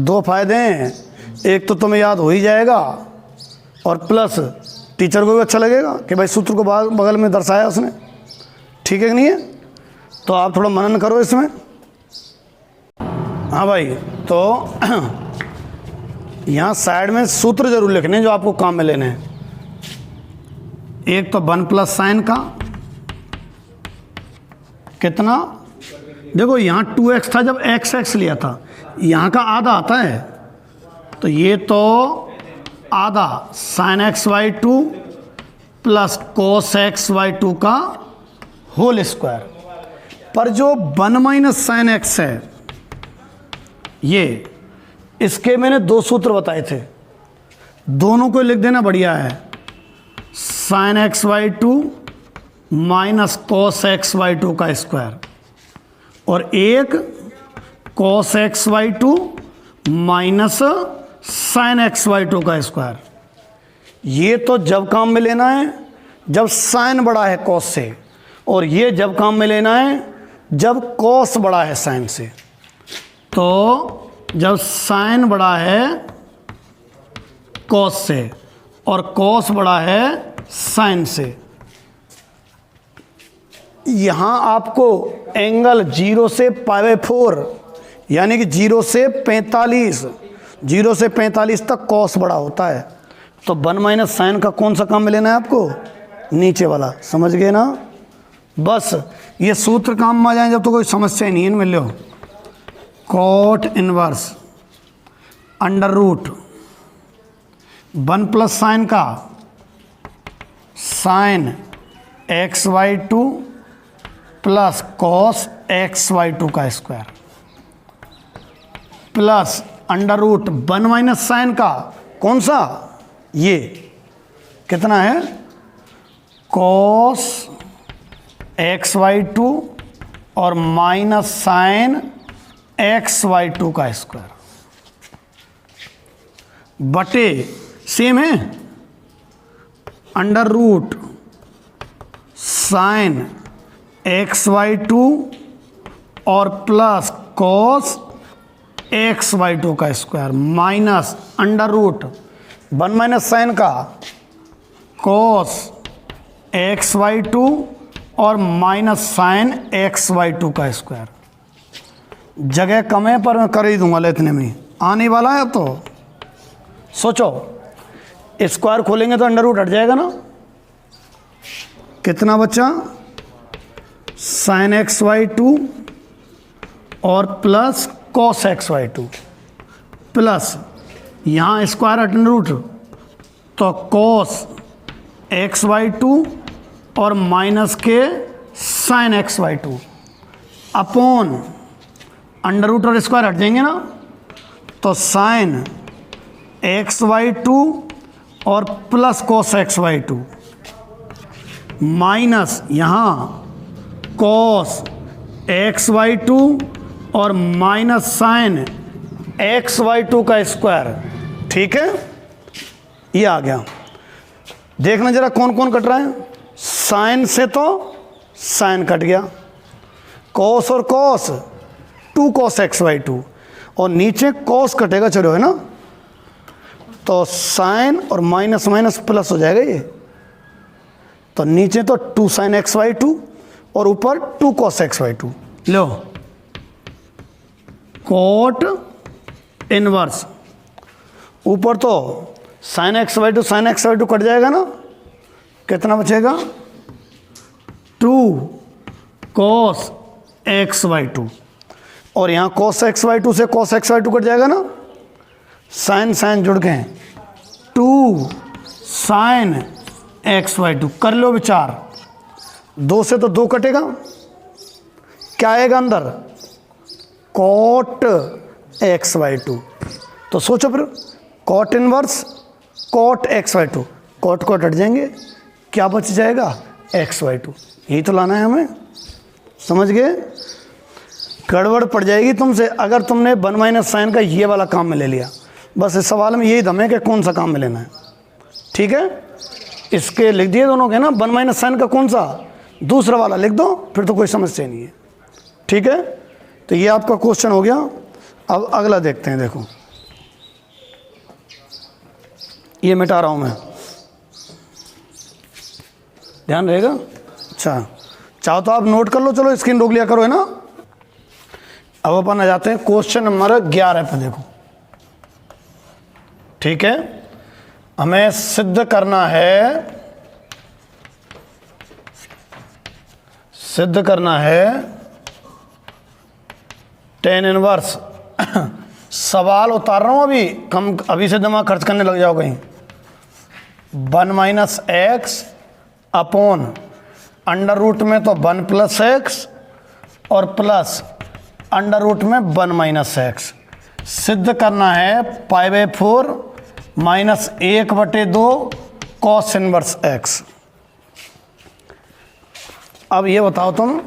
2 फायदे हैं, एक तो तुम्हें याद हो ही जाएगा और प्लस टीचर को भी अच्छा लगेगा कि भाई सूत्र को बगल में दर्शाया उसने। ठीक है कि नहीं है? तो आप थोड़ा मनन करो इसमें। हाँ भाई, तो यहाँ साइड में सूत्र जरूर लिखने जो आपको काम में लेने हैं। एक तो 1 प्लस साइन का कितना, देखो यहाँ 2x था जब x लिया था, यहाँ का आधा आता है, तो ये तो आधा sine x by 2 plus cos x by 2 का होल स्क्वायर। पर जो 1 माइनस साइन एक्स है, ये इसके मैंने 2 सूत्र बताए थे, दोनों को लिख देना बढ़िया है। Sine x by 2 minus cos x by 2 का स्क्वायर और एक cos x by 2 minus sine x by 2 का स्क्वायर। ये तो जब काम में लेना है जब साइन बड़ा है कॉस से, और ये जब काम में लेना है जब कॉस बड़ा है साइन से। तो जब साइन बड़ा है कॉस से और कॉस बड़ा है साइन से, यहाँ आपको एंगल 0 से π/4 यानी कि 0 से 45, 0 से 45 तक कॉस बड़ा होता है। तो 1 माइनस साइन का कौन सा काम में लेना है आपको? नीचे वाला। समझ गए ना? बस ये सूत्र काम में आ जाए जब तो कोई समस्या ही नहीं है इनमें। लो, cot inverse under root 1 plus sine का sine x by 2 plus cos x by 2 का square plus under root 1 minus sine का कौन सा? ये कितना है? कॉस एक्स बाई 2 और माइनस साइन एक्स बाई 2 का स्क्वायर बटे सेम है under root sine x by 2 और प्लस कॉस एक्स बाई 2 का square minus under root 1 minus sine का कॉस एक्स बाई 2 और माइनस साइन एक्स बाई 2 का स्क्वायर। जगह कम है पर मैं कर ही दूंगा, इतने में आने वाला है। तो सोचो, स्क्वायर खोलेंगे तो अंडर रूट हट जाएगा ना। कितना बचा? साइन एक्स बाई 2 और plus cos x by 2 plus यहाँ स्क्वायर अंडर रूट, तो कॉस एक्स बाई 2 और माइनस के sine x by 2 upon under root और स्क्वायर हट जाएंगे ना, तो साइन एक्स बाई 2 और plus cos x by 2 minus यहाँ कॉस एक्स बाई 2 और माइनस साइन एक्स बाई 2 का स्क्वायर। ठीक है, ये आ गया। देखना जरा कौन कौन कट रहा है। साइन से तो साइन कट गया, कॉस और कॉस 2 कॉस एक्स बाई 2 और नीचे कॉस कटेगा, चलो है ना, तो साइन और माइनस माइनस प्लस हो जाएगा ये। तो नीचे तो 2 साइन एक्स बाई 2 और ऊपर 2 cos x by 2। Low, cot inverse, ऊपर तो sine x by 2 sine x by 2 cut जाएगा ना, कितना बचेगा? 2 कॉस एक्स बाई 2 और यहाँ कॉस एक्स बाई 2 से कॉस एक्स बाई 2 कट जाएगा ना, साइन साइन जुड़ गए, 2 साइन एक्स बाई 2। कर लो विचार, 2 से तो 2 कटेगा, क्या आएगा अंदर? Cot X by 2। तो सोचो फिर, cot inverse cot X by 2, cot cot हट जाएंगे, क्या बच जाएगा? X by 2। यही तो लाना है हमें, समझ गए? गड़बड़ पड़ जाएगी तुमसे अगर तुमने 1 माइनस साइन का ये वाला काम में ले लिया। बस इस सवाल में यही दम है कि कौन सा काम में लेना है। ठीक है, इसके लिख दिए दोनों के ना, 1 माइनस साइन का कौन सा, दूसरा वाला लिख दो, फिर तो कोई समस्या नहीं है। ठीक है, तो ये आपका क्वेश्चन हो गया। अब अगला देखते हैं। देखो ये मिटा रहा हूं मैं, ध्यान रहेगा। अच्छा, चाहो तो आप नोट कर लो, चलो स्क्रीन रोक लिया करो, है ना। अब अपन आ जाते हैं क्वेश्चन नंबर 11 पे। देखो ठीक है, हमें सिद्ध करना है tan इनवर्स। सवाल उतार रहा हूं अभी से दिमाग खर्च करने लग जाओ कहीं। 1 minus x upon under root में तो 1 प्लस एक्स और प्लस अंडर रूट में 1 माइनस एक्स। सिद्ध करना है π/4 माइनस 1/2 कॉस इनवर्स एक्स। अब ये बताओ तुम,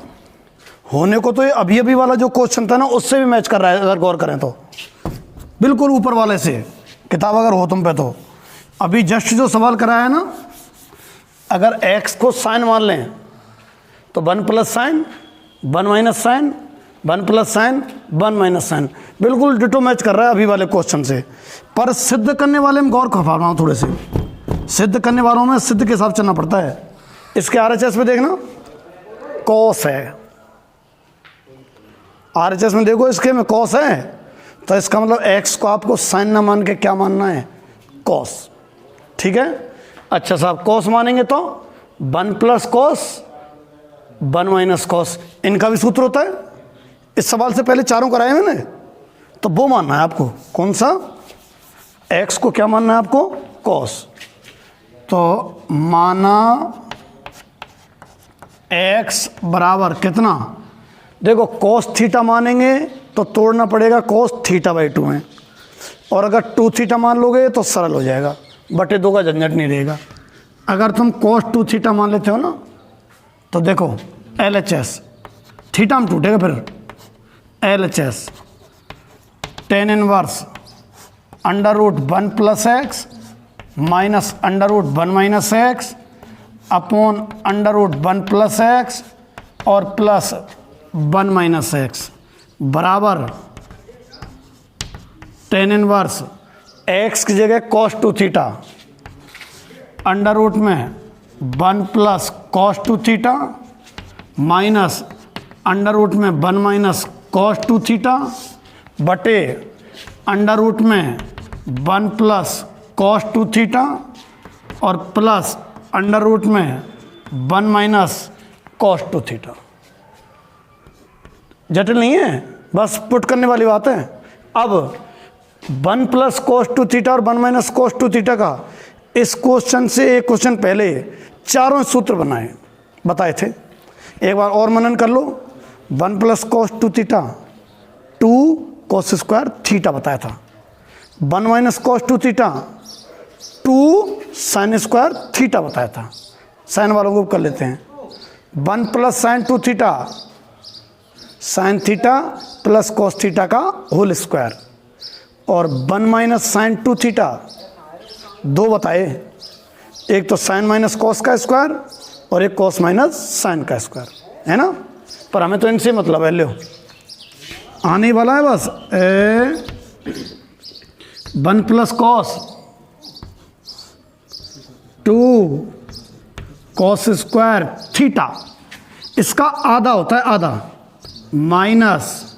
होने को तो ये अभी वाला जो क्वेश्चन था ना उससे भी मैच कर रहा है अगर गौर करें तो, बिल्कुल ऊपर वाले से, किताब अगर हो तुम पे तो। अभी जस्ट जो सवाल कराया है ना, अगर x को साइन मान लें तो 1 plus sine 1 minus sine 1 plus sine 1 minus sine, बिल्कुल डिटो मैच कर रहा है अभी वाले क्वेश्चन से। पर सिद्ध करने वाले में गौर खफा रहा हूँ थोड़े से, सिद्ध करने वालों में सिद्ध के हिसाब चलना पड़ता है। इसके RHS में देखना कॉस है, RHS में देखो इसके में कॉस है, तो इसका मतलब x को आपको साइन ना मान के क्या मानना है, कॉस। ठीक है, अच्छा साहब, कॉस मानेंगे तो 1 प्लस कॉस 1 माइनस कॉस, इनका भी सूत्र होता है। इस सवाल से पहले चारों कराए मैंने, तो वो मानना है आपको। कौन सा, x को क्या मानना है आपको, कॉस। तो माना x बराबर कितना, देखो कॉस थीटा मानेंगे तो तोड़ना पड़ेगा कॉस θ/2 में, और अगर 2 थीटा मान लोगे तो सरल हो जाएगा, बटे 2 का झंझट नहीं रहेगा। अगर तुम cos 2 थीटा मान लेते हो ना, तो देखो LHS थीटा में टूटेगा, फिर LHS tan inverse under root 1 plus X minus under root 1 minus x upon under root 1 plus X और प्लस 1 माइनस एक्स बराबर tan इनवर्स x की जगह cos 2 थीटा अंडर रूट में 1 plus cos 2 theta minus under root में 1 माइनस cos 2 थीटा बटे अंडर रूट में 1 प्लस cos 2 थीटा और प्लस अंडर रूट में 1 माइनस cos 2 थीटा। जटिल नहीं है, बस पुट करने वाली बात है। अब 1 प्लस cos 2 थीटा और 1 माइनस cos 2 थीटा का इस क्वेश्चन से एक क्वेश्चन पहले चारों सूत्र बताए थे, एक बार और मनन कर लो। 1 plus cos 2 theta 2 cos square theta बताया था, 1 minus cos 2 theta 2 sine square theta बताया था। साइन वालों को कर लेते हैं, 1 plus sign 2 theta sine theta plus cos theta का होल स्क्वायर, और 1 माइनस साइन 2 थीटा 2 बताए, एक तो साइन माइनस कॉस का स्क्वायर और एक कॉस माइनस साइन का स्क्वायर, है ना। पर हमें तो इनसे मतलब है, लो आने वाला है बस 1 plus cos 2 cos square theta, इसका आधा होता है, आधा माइनस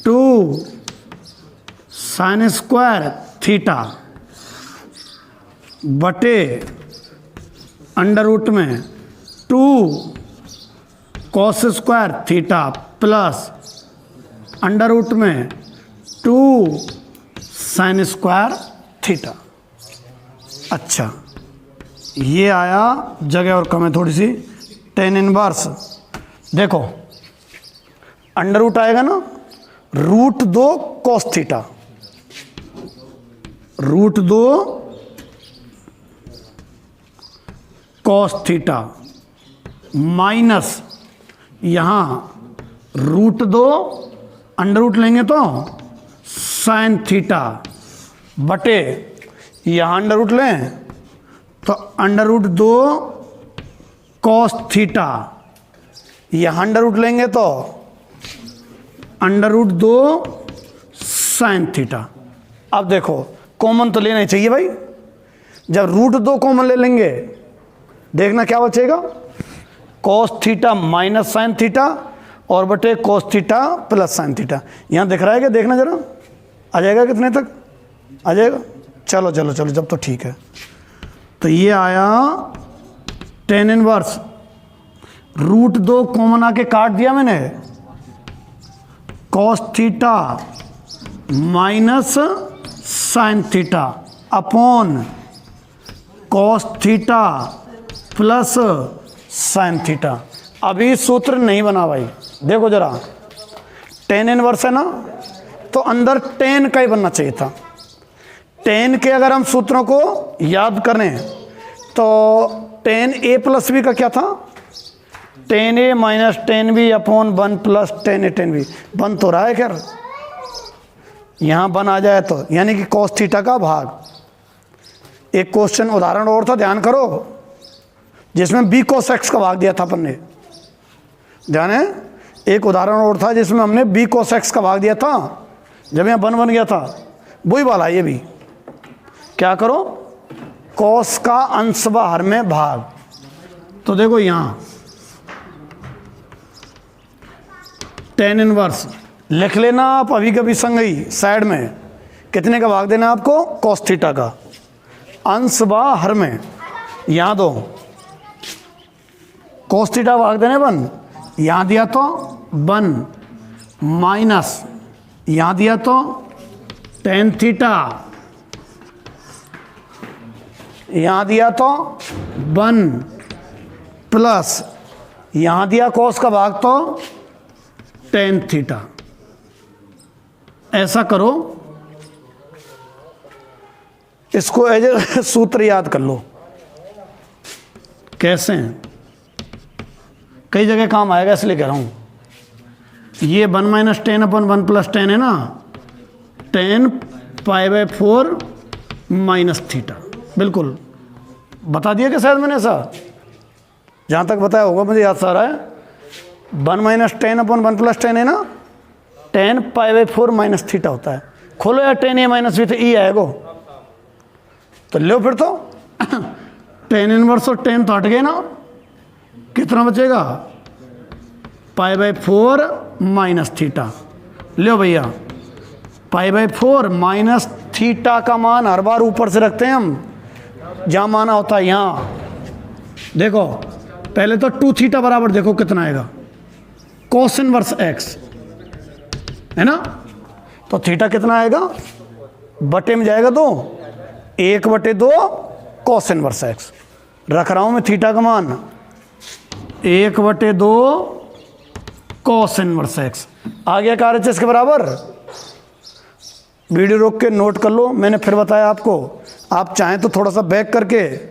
2 साइन स्क्वायर थीटा बटे अंडर रूट में 2 cos square theta plus under root में 2 साइन स्क्वायर थीटा। अच्छा, ये आया, जगह और कम है थोड़ी सी। tan इनवर्स देखो अंडर रूट आएगा ना, root 2 cos theta, root 2 cos theta minus यहाँ रूट 2 अंडर रूट लेंगे तो साइन थीटा बटे, यहाँ अंडर रूट लें तो अंडर रूट 2 कॉस थीटा, यहाँ अंडर रूट लेंगे तो अंडर रूट 2 साइन थीटा। अब देखो कॉमन तो लेना ही चाहिए भाई, जब रूट 2 कॉमन ले लेंगे देखना क्या बचेगा, cos theta minus sine theta और बटे cos theta plus sine theta. यहाँ दिख रहा है क्या, देखना जरा, आ जाएगा कितने तक आ जाएगा। चलो चलो चलो जब तो ठीक है। तो ये आया टेन इनवर्स, रूट 2 कॉमन आके काट दिया मैंने, cos theta minus sine theta upon cos theta plus sine theta. अभी सूत्र नहीं बना भाई, देखो जरा, टेन इनवर्स है ना, तो अंदर टेन का ही बनना चाहिए था। टेन के अगर हम सूत्रों को याद करें तो टेन ए प्लस बी का क्या था, tan A minus tan B upon 1 plus tan A tan B. बन तो रहा है खैर, यहाँ बन आ जाए तो, यानी कि कॉस थीटा का भाग। एक क्वेश्चन उदाहरण और था, ध्यान करो, जिसमें बी कॉस एक्स का भाग दिया था अपन ने, ध्यान है। एक उदाहरण और था जिसमें हमने बी कॉस एक्स का भाग दिया था, जब यहाँ बन गया था, वही वाला ये भी। क्या करो, कॉस का अंश व हर में भाग। तो देखो यहाँ टेन इनवर्स लिख लेना आप अभी कभी संग ही साइड में, कितने का भाग देना आपको, कॉस थीटा का अंश व हर में। यहाँ दो कॉस थीटा भाग देने 1, यहाँ दिया तो 1 माइनस यहाँ दिया तो टेन थीटा, यहाँ दिया तो 1 प्लस यहाँ दिया कॉस का भाग तो टेन थीटा। ऐसा करो, इसको एज ए सूत्र याद कर लो। कैसे हैं, कई जगह काम आएगा इसलिए कह रहा हूँ। ये 1 माइनस टेन अपन 1 प्लस टेन है ना, 10 π/4 माइनस थीटा, बिल्कुल बता दिया कि शायद मैंने ऐसा, जहाँ तक बताया होगा मुझे याद सा रहा है। 1 माइनस टेन अपन 1 प्लस टेन है ना, 10 π/4 माइनस थीटा होता है। खोलो यार, 10 ए माइनस बी तो ई आएगा, तो लो फिर तो टेन इनवर्स और 10 तो हट गए ना, कितना बचेगा, π/4 माइनस थीटा। लो भैया, π/4 माइनस थीटा का मान हर बार ऊपर से रखते हैं हम, जहाँ माना होता है यहाँ। देखो पहले तो 2 थीटा बराबर देखो कितना आएगा, कॉस इनवर्स एक्स है ना, तो थीटा कितना आएगा, बटे में जाएगा 2, 1/2 कॉस इनवर्स एक्स। रख रहा हूँ मैं थीटा का मान 1/2 कॉस इनवर्स एक्स। आ गया RHS के बराबर। वीडियो रोक के नोट कर लो, मैंने फिर बताया आपको, आप चाहें तो थोड़ा सा बैक करके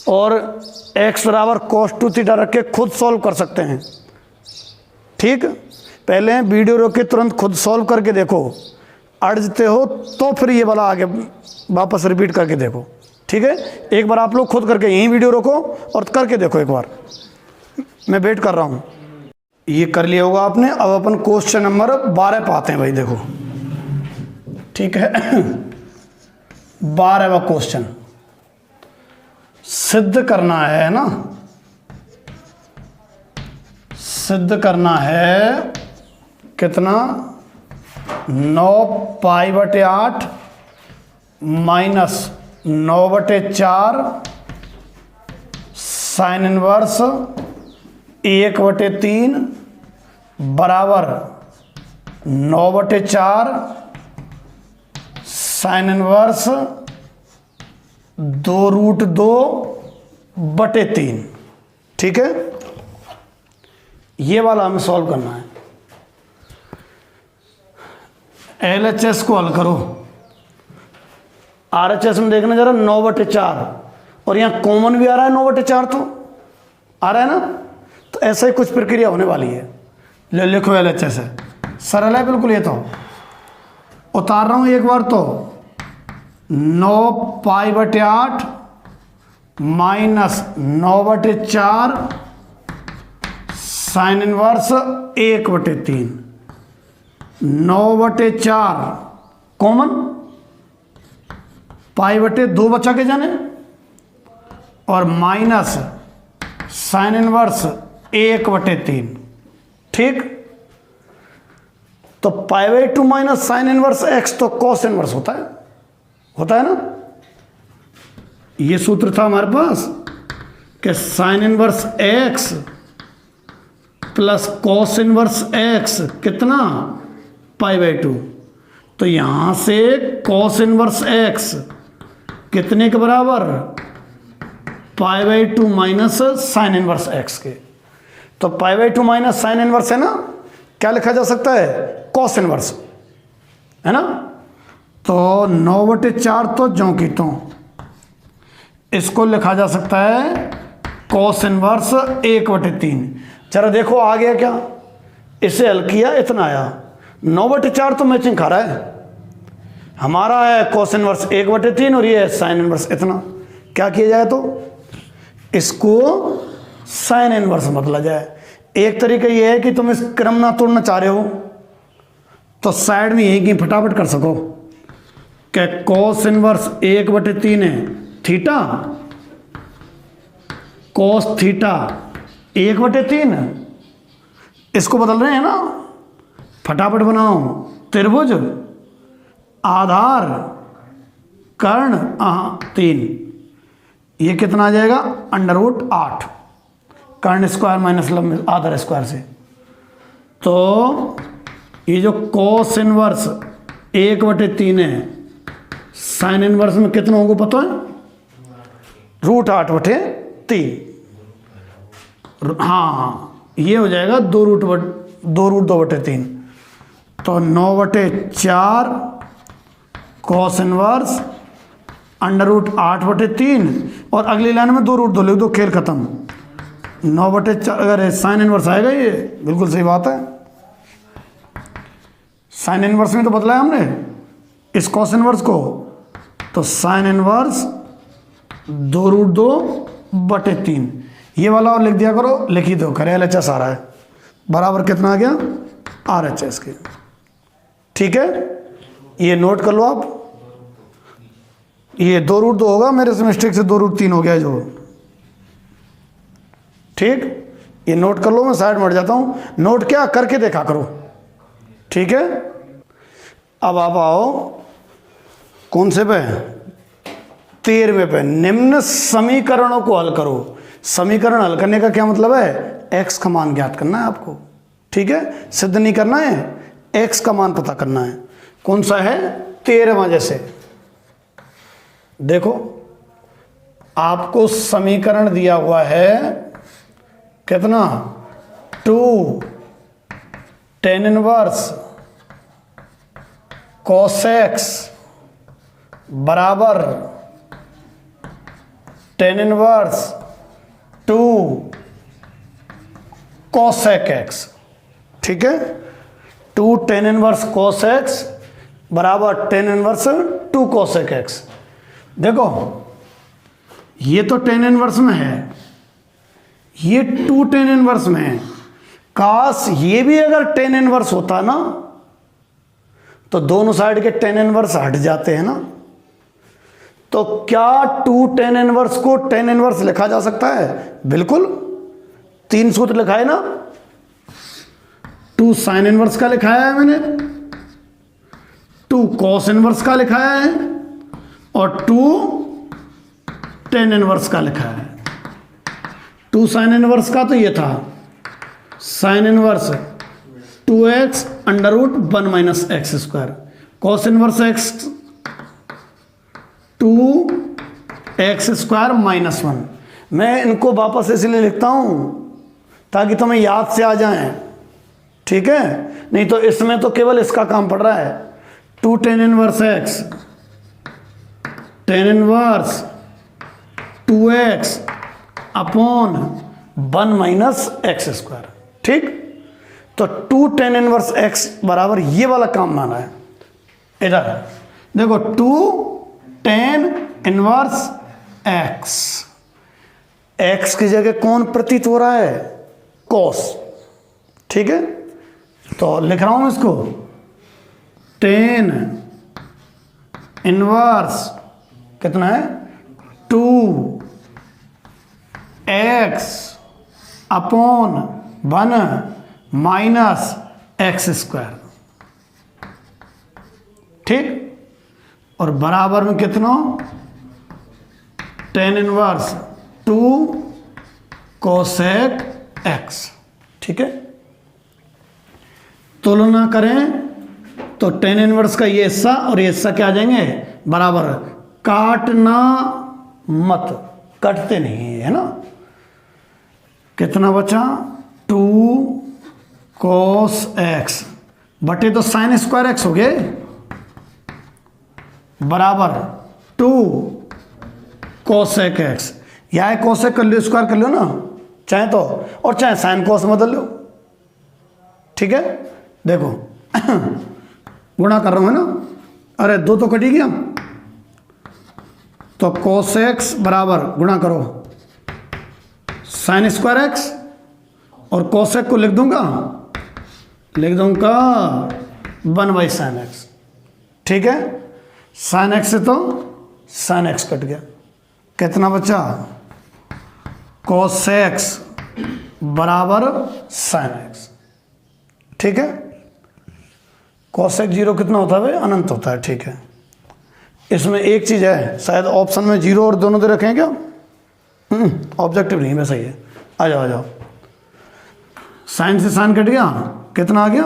और x बराबर cos 2 थीटा रख के खुद सॉल्व कर सकते हैं। ठीक, पहले वीडियो रोक के तुरंत खुद सॉल्व करके देखो, अड़जते हो तो फिर ये वाला आगे वापस रिपीट करके देखो। ठीक है, एक बार आप लोग खुद करके यहीं वीडियो रोको और करके देखो एक बार, मैं वेट कर रहा हूँ। ये कर लिया होगा आपने। अब अपन क्वेश्चन नंबर 12 पे आते हैं भाई, देखो ठीक है। 12वां क्वेश्चन सिद्ध करना है ना, सिद्ध करना है कितना, 9π/8 माइनस 9/4 साइन इनवर्स 1/3 बराबर 9/4 साइन इनवर्स 2√2/3। ठीक है, ये वाला हमें सॉल्व करना है। LHS को हल करो, RHS में देखना जरा 9/4, और यहाँ कॉमन भी आ रहा है 9/4, तो आ रहा है ना, तो ऐसा ही कुछ प्रक्रिया होने वाली है। ले लिखो LHS है, सरल है बिल्कुल। ये तो उतार रहा हूँ एक बार तो 9π/8 -9/4 साइन इनवर्स 1/3। 9/4 कॉमन, π/2 बचा के जाने, और माइनस साइन इनवर्स 1/3। ठीक, तो π/2 माइनस साइन इनवर्स x तो कॉस इनवर्स होता है ना। ये सूत्र था हमारे पास कि sign inverse x plus cos inverse x कितना, π/2। तो यहां से कॉस इनवर्स x कितने के बराबर, π/2 माइनस साइन इनवर्स x के। तो π/2 माइनस साइन इनवर्स है ना, क्या लिखा जा सकता है, कॉस इनवर्स, है ना। तो 9/4 तो ज्यों की त्यों, इसको लिखा जा सकता है कॉस इनवर्स 1/3। जरा देखो आ गया क्या, इसे हल किया इतना आया, 9/4 तो मैचिंग खा रहा है हमारा, है कॉस इनवर्स 1/3 और ये है साइन इनवर्स इतना। क्या किया जाए तो इसको साइन इनवर्स बदला जाए। एक तरीका ये है कि तुम इस क्रम ना तोड़ना चाह रहे हो तो साइड में यही कि फटाफट कर सको कि कॉस इनवर्स 1/3 है थीटा, कॉस थीटा 1/3, इसको बदल रहे हैं ना, फटाफट बनाओ। त्रिभुज आधार कर्ण 3, ये कितना आ जाएगा, √8 कर्ण स्क्वायर माइनस लंब आधार स्क्वायर से। तो ये जो कॉस इनवर्स 1/3 है, साइन इनवर्स में कितना होगा पता है, √8/3। हाँ, ये हो जाएगा 2√2/3। तो 9/4 कॉस इनवर्स √8/3, और अगली लाइन में 2√2 लिख दो, खेल खत्म। 9/4 अगर साइन इनवर्स आएगा, ये बिल्कुल सही बात है। साइन इनवर्स में तो बदला है हमने इस कॉस इनवर्स को, तो साइन इनवर्स 2√2/3, ये वाला और लिख दिया करो, लिख ही दो, करे LHS आ रहा है बराबर कितना आ गया, RHS के। ठीक है, ये नोट कर लो आप, ये 2√2 होगा, मेरे से मिस्टेक से 2√3 हो गया जो। ठीक, ये नोट कर लो, मैं साइड में हट जाता हूं, नोट क्या करके देखा करो। ठीक है, अब आप आओ कौन से पे, 13वें पे, निम्न समीकरणों को हल करो। समीकरण हल करने का क्या मतलब है, x का मान ज्ञात करना है आपको। ठीक है, सिद्ध नहीं करना है, x का मान पता करना है। कौन सा है, 13वां। जैसे देखो आपको समीकरण दिया हुआ है कितना, 2 tan इनवर्स cos x बराबर tan इनवर्स 2 cosec x। ठीक है, 2 tan इनवर्स cos x बराबर tan इनवर्स 2 cosec x। देखो ये तो tan इनवर्स में है, ये 2 tan इनवर्स में है। काश ये भी अगर tan इनवर्स होता ना, तो दोनों साइड के tan इनवर्स हट जाते हैं ना। तो क्या 2 tan इनवर्स को tan इनवर्स लिखा जा सकता है, बिल्कुल। 3 सूत्र लिखा है ना, 2 sin इनवर्स का लिखाया है मैंने, 2 cos इनवर्स का लिखाया है, और 2 tan इनवर्स का लिखा है। 2 sin इनवर्स का तो ये था sin inverse 2x √1 - x², cos inverse x 2x² -1। मैं इनको वापस इसलिए लिखता हूं ताकि तुम्हें याद से आ जाएं। ठीक है, नहीं तो इसमें तो केवल इसका काम पड़ रहा है। 2 tan inverse x tan inverse 2x/1 - x²। ठीक, तो 2 tan इनवर्स x बराबर ये वाला काम माना है। इधर देखो 2 tan इनवर्स x, x की जगह कौन प्रतीत हो रहा है? cos। ठीक है, तो लिख रहा हूं मैं इसको tan इनवर्स कितना है 2x upon 1 minus X square. ठीक, और बराबर में कितना tan इनवर्स 2 कोसेक x। ठीक है, तुलना करें तो tan इनवर्स का ये हिस्सा और ये हिस्सा क्या आ जाएंगे? बराबर। काटना मत, कटते नहीं है ना। कितना बचा? 2 cos x बटे तो साइन स्क्वायर x हो गए बराबर 2 cosec x। या cosec कर लो, स्क्वायर कर लो ना चाहे तो, और चाहे साइन cos बदल लो। ठीक है, देखो गुणा कर रहा हूं ना, अरे 2 तो कटी गया, तो cos x बराबर गुणा करो साइन स्क्वायर x, और cosec को लिख दूंगा 1/sin x। ठीक है, sin x से तो sin x कट गया, कितना बचा? cos x बराबर sin x। ठीक है, cosec 0 कितना होता है भाई? अनंत होता है। ठीक है, इसमें एक चीज है, शायद ऑप्शन में 0 और दोनों दे रखे हैं क्या? ऑब्जेक्टिव नहीं है, सही है। आ जाओ आ जाओ, साइन से साइन कट गया, कितना आ गया?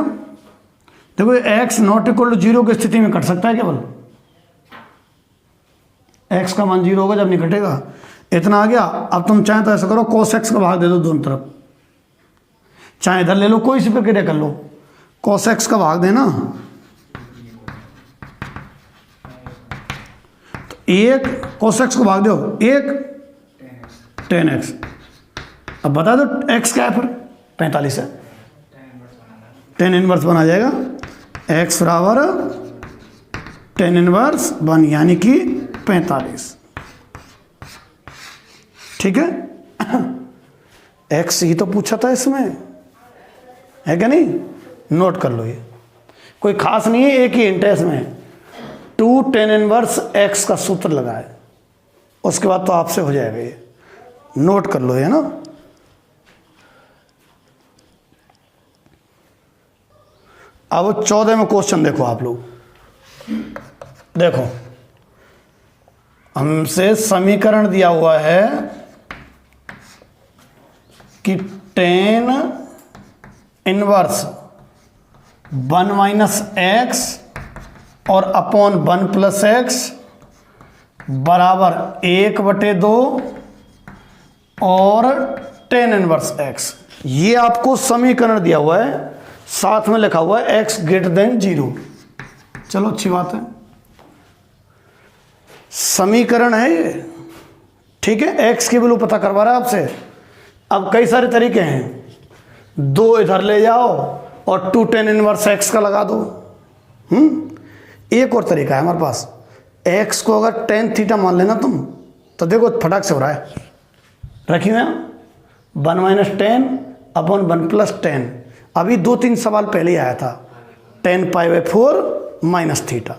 देखो x नॉट इक्वल टू 0 की स्थिति में कट सकता है केवल, x का मान 0 होगा जब नहीं कटेगा। इतना आ गया। अब तुम चाहे तो ऐसा करो, cos x का भाग दे दो दोनों तरफ, चाहे इधर ले लो, कोई सी प्रक्रिया कर लो, cos x का भाग देना, तो एक cos x को भाग दो, एक tan x। अब बता दो x क्या है? फिर 45 है, tan इनवर्स 1 आ जाएगा, x बराबर tan इनवर्स 1 यानी कि 45। ठीक है, x ही तो पूछा था इसमें, है क्या नहीं? नोट कर लो, ये कोई खास नहीं है, एक ही हिंट है इसमें। 2 tan इनवर्स x का सूत्र लगाए, उसके बाद तो आपसे हो जाएगा ये, नोट कर लो है ना। अब 14 में क्वेश्चन देखो आप लोग, देखो हमसे समीकरण दिया हुआ है कि tan इनवर्स 1 माइनस एक्स और अपॉन 1 प्लस एक्स बराबर 1/2 और tan इनवर्स x। ये आपको समीकरण दिया हुआ है, साथ में लिखा हुआ है x ग्रेटर देन 0। चलो अच्छी बात है, समीकरण है ये। ठीक है, x की वैल्यू पता करवा रहा है आपसे। अब कई सारे तरीके हैं, 2 इधर ले जाओ और 2 tan इनवर्स x का लगा दो। एक और तरीका है हमारे पास, x को अगर tan थीटा मान लेना तुम, तो देखो फटाक से हो रहा है, रखी हुए 1 minus tan upon 1 plus ten. अभी 2-3 सवाल पहले ही आया था, tan π/4 माइनस थीटा।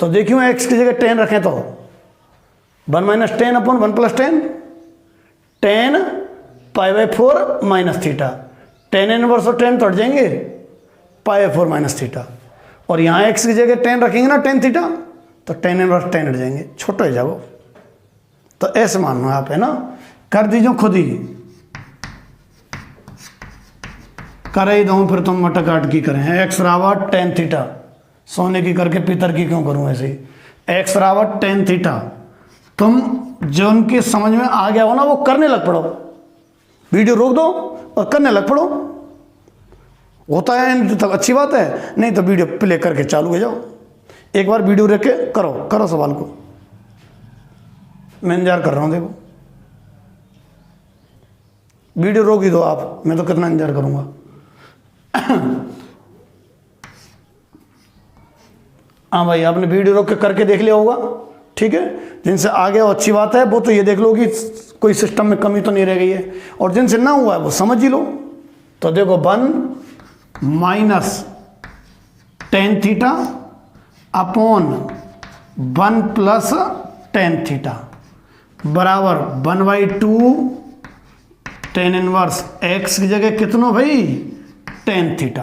तो देखियो x की जगह tan रखें तो 1 minus tan upon 1 plus tan, tan π/4 minus theta. tan inverse और tan तो हट जाएंगे, π/4 माइनस थीटा। और यहाँ x की जगह tan रखेंगे ना tan थीटा, तो tan इनवर्स tan हट जाएंगे, छोटे हो जाओ। तो ऐसे मानना है आप, है ना। कर दीजिए खुद ही, कर ही दो फिर तुम मटक अटकी करें। x बराबर tan थीटा, सोने की करके पीतर की क्यों करूं ऐसे ही। x बराबर tan थीटा, तुम जो उनकी समझ में आ गया हो ना वो करने लग पड़ो, वीडियो रोक दो और करने लग पड़ो। होता है तो अच्छी बात है, नहीं तो वीडियो प्ले करके चालू हो जाओ। एक बार वीडियो रख के करो सवाल को, मैं इंतजार कर रहा हूं। देखो वीडियो रोक ही दो आप, मैं तो कितना इंतजार करूंगा। हाँ भाई, आपने वीडियो रोक के करके देख लिया होगा, ठीक है। जिनसे आ गया वो अच्छी बात है, वो तो ये देख लो कि कोई सिस्टम में कमी तो नहीं रह गई है, और जिनसे ना हुआ है वो समझ ही लो। तो देखो 1 minus tan theta upon 1 plus tan theta बराबर 1/2 टेन इनवर्स एक्स की जगह कितनों भाई, टेन थीटा।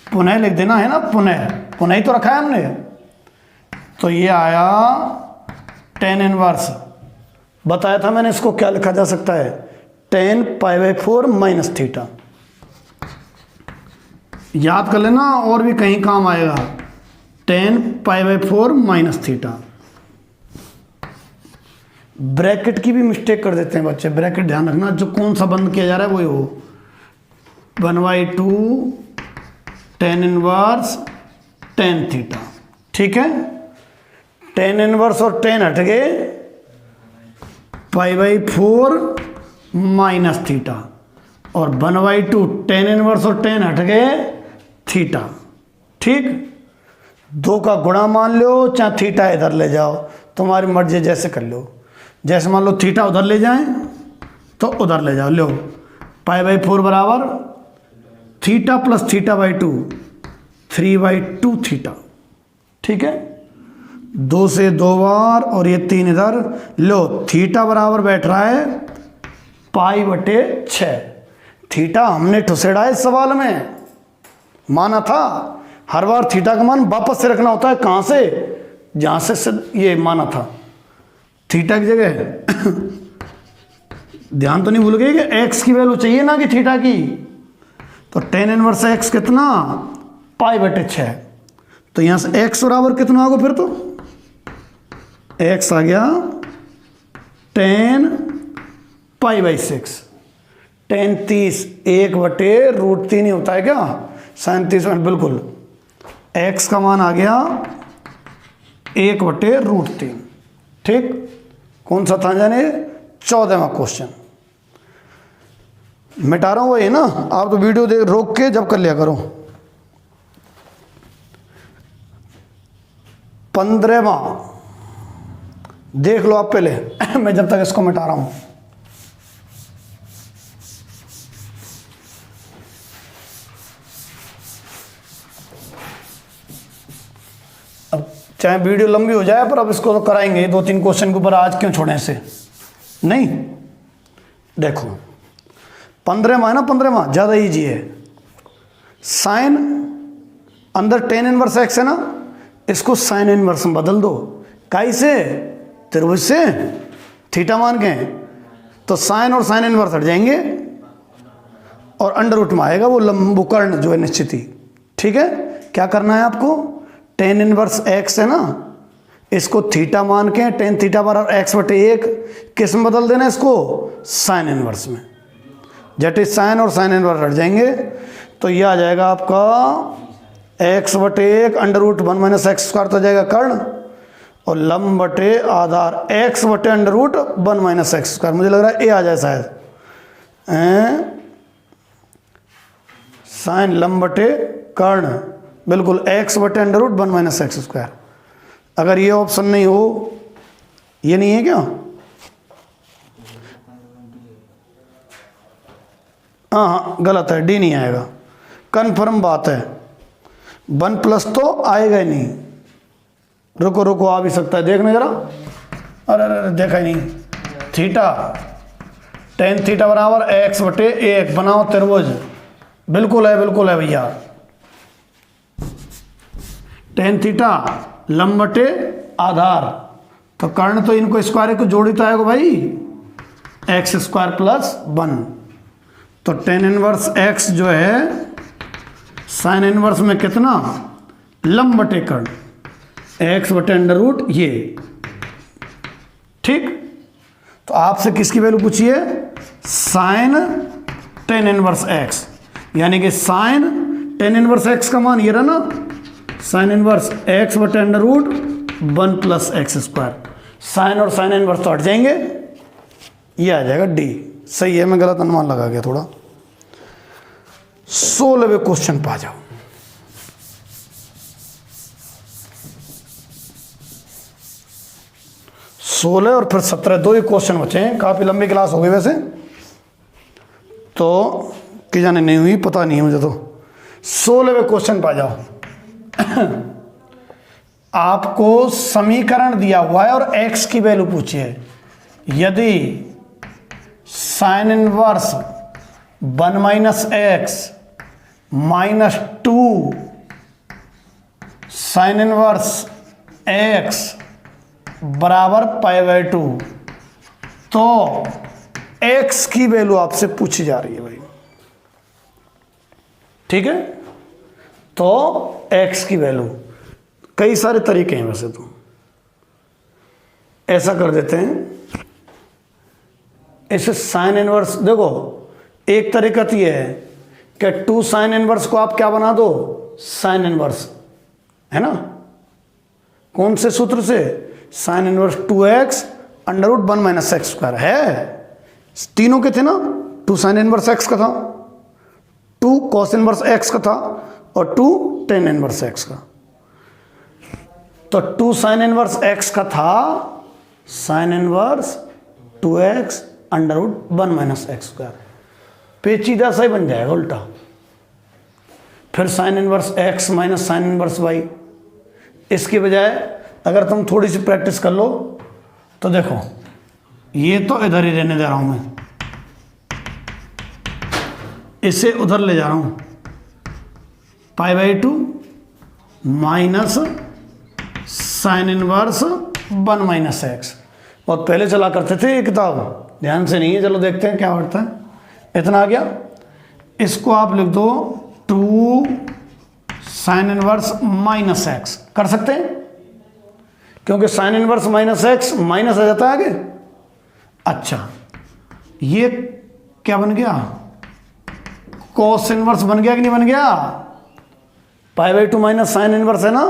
पुनः लिख देना है ना, पुनः ही तो रखा है हमने। तो ये आया टेन इनवर्स, बताया था मैंने इसको क्या लिखा जा सकता है, 10π/4 माइनस थीटा। याद कर लेना, और भी कहीं काम आएगा। 10π/4 माइनस थीटा। ब्रैकेट की भी मिस्टेक कर देते हैं बच्चे, ब्रैकेट ध्यान रखना, जो कौन सा बंद किया जा रहा है वही हो। 1/2 टेन इनवर्स टेन थीटा, ठीक है। टेन इनवर्स और टेन हट गए, π/4 माइनस थीटा, और 1/2 टेन इनवर्स और टेन हट गए थीटा, ठीक। दो का गुणा मान लो, चाहे थीटा इधर ले जाओ, तुम्हारी मर्जी, जैसे कर लो। जैसे मान लो थीटा उधर ले जाएं तो उधर ले जाओ, लो π/4 बराबर थीटा प्लस θ/2 3/2 थीटा, ठीक है। 2 से 2 बार, और ये 3 इधर, लो थीटा बराबर बैठ रहा है π/6। थीटा हमने ठुसेड़ा है इस सवाल में, माना था। हर बार थीटा का मान वापस से रखना होता है, कहाँ से, जहाँ से ये माना था थीटा की जगह। ध्यान तो नहीं भूल गए कि एक्स की वैल्यू चाहिए ना कि थीटा की। तो टेन इनवर्स एक्स कितना, π/6। तो यहाँ से एक्स बराबर कितना होगा फिर, तो एक्स आ गया 10π/6। 10 30 1/√3 ही होता है क्या, 37 मिनट, बिल्कुल। एक्स का मान आ गया 1/√3, ठीक। कौन सा था जाने, 14वां क्वेश्चन। मिटा रहा हूँ वही ना, आप तो वीडियो देख रोक के जब कर लिया करो। 15वां देख लो आप पहले, मैं जब तक इसको मिटा रहा हूं। अब चाहे वीडियो लंबी हो जाए, पर अब इसको तो कराएंगे 2-3 क्वेश्चन के ऊपर, आज क्यों छोड़े से नहीं। देखो 15वां है ना, 15वां ज़्यादा ईजी है। साइन अंदर टेन इनवर्स एक्स है ना, इसको साइन इनवर्स में बदल दो। काई से, त्रिभुज से, थीटा मान के। तो साइन और साइन इनवर्स हट जाएंगे, और अंडर रूट में आएगा वो लंबु कर्ण जो है निश्चित ही, ठीक है। क्या करना है आपको, टेन इनवर्स एक्स है ना, इसको थीटा मान के टेन थीटा बराबर x/1 किस में बदल देना, इसको साइन इनवर्स में। जटिल साइन और साइन इनवर्स हट जाएंगे, तो ये आ जाएगा आपका x/1 √1 - x² तो जाएगा कर्ण, और लंब बटे आधार x/√1 - x²। मुझे लग रहा है ए आ जाए शायद, साइन लंब बटे कर्ण, बिल्कुल x/√1 - x²। अगर ये ऑप्शन नहीं हो, ये नहीं है क्या, हाँ गलत है, डी नहीं आएगा, कन्फर्म बात है। 1+ तो आएगा ही नहीं। रुको रुको, आ भी सकता है, देखने जरा। अरे अरे देखा ही नहीं। थीटा टेन थीटा बराबर x/1 बनाओ त्रिभुज, बिल्कुल है भैया। टेन थीटा लंब बटे आधार, तो कर्ण तो इनको स्क्वायर को जोड़ी तो आएगा भाई, x² + 1। तो टेन इनवर्स x जो है साइन इनवर्स में कितना, लंब बटे कर्ण, x/√, ये ठीक। तो आपसे किसकी वैल्यू पूछी है, साइन टेन इनवर्स x, यानी कि साइन टेन इनवर्स x का मान ये रहा ना, sine inverse x/√1 + x²। Sine और साइन इनवर्स तो हट जाएंगे, ये आ जाएगा डी। सही है, मैं गलत अनुमान लगा गया थोड़ा। 16वें क्वेश्चन पा जाओ। सोलह और फिर 17, 2 ही क्वेश्चन बचे हैं। काफी लंबी क्लास हो गई वैसे तो, कि जाने नहीं हुई पता नहीं है मुझे। तो 16वें क्वेश्चन पा जाओ। आपको समीकरण दिया हुआ है और x की वैल्यू पूछी है। यदि sign inverse 1 minus x minus 2 sign inverse x बराबर π/2, तो x की वैल्यू आपसे पूछी जा रही है भाई। ठीक है, तो x की वैल्यू, कई सारे तरीके हैं वैसे तो। ऐसा कर देते हैं, इसे साइन इनवर्स, देखो एक तरीका तो ये है कि 2 साइन इनवर्स को आप क्या बना दो, साइन इनवर्स, है ना। कौन से सूत्र से, sine inverse 2x under root 1 minus X square है। तीनों के थे ना, 2 साइन इनवर्स x का था, 2 कॉस इनवर्स x का था और 2 टेन इनवर्स x का। तो 2 साइन इनवर्स x का था, sine inverse 2x under root 1 minus X square, पेचीदा सा ही बन जाएगा उल्टा। फिर sine inverse x minus sine inverse y। इसकी बजाय अगर तुम थोड़ी सी प्रैक्टिस कर लो तो देखो, ये तो इधर ही रहने दे रहा हूं मैं, इसे उधर ले जा रहा हूं, π/2 minus sine inverse 1 minus x. बहुत पहले चला करते थे ये किताब, ध्यान से नहीं है, चलो देखते हैं क्या होता है। इतना आ गया, इसको आप लिख दो 2 साइन इनवर्स माइनस एक्स, कर सकते हैं क्योंकि sine inverse minus x minus आ जाता है आगे। अच्छा, ये क्या बन गया, कॉस इनवर्स बन गया कि नहीं बन गया। π/2 माइनस साइन इनवर्स है ना,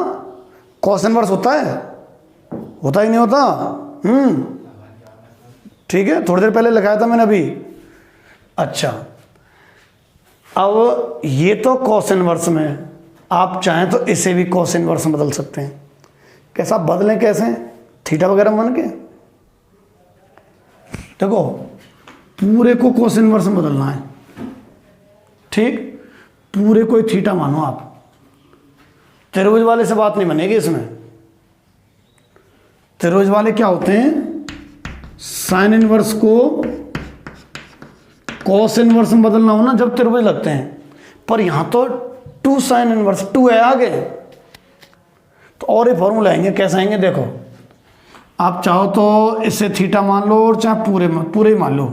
कॉस इनवर्स होता है, होता ही नहीं होता। ठीक है, थोड़ी देर पहले लगाया था मैंने अभी। अच्छा, अब ये तो कॉस इनवर्स में, आप चाहें तो इसे भी कॉस इनवर्स में बदल सकते हैं। कैसा बदलें, कैसे, थीटा वगैरह मान के। देखो पूरे को कॉस इनवर्स में बदलना है, ठीक, पूरे को थीटा मानो आप। त्रिभुज वाले से बात नहीं बनेगी इसमें। त्रिभुज वाले क्या होते हैं, साइन इनवर्स को कॉस इनवर्स में बदलना हो ना जब त्रिभुज लगते हैं, पर यहां तो 2 साइन इनवर्स 2 है आगे, तो और ही फॉर्मूला आएंगे। कैसे आएंगे देखो, आप चाहो तो इसे थीटा मान लो और चाहे पूरे ही मान लो।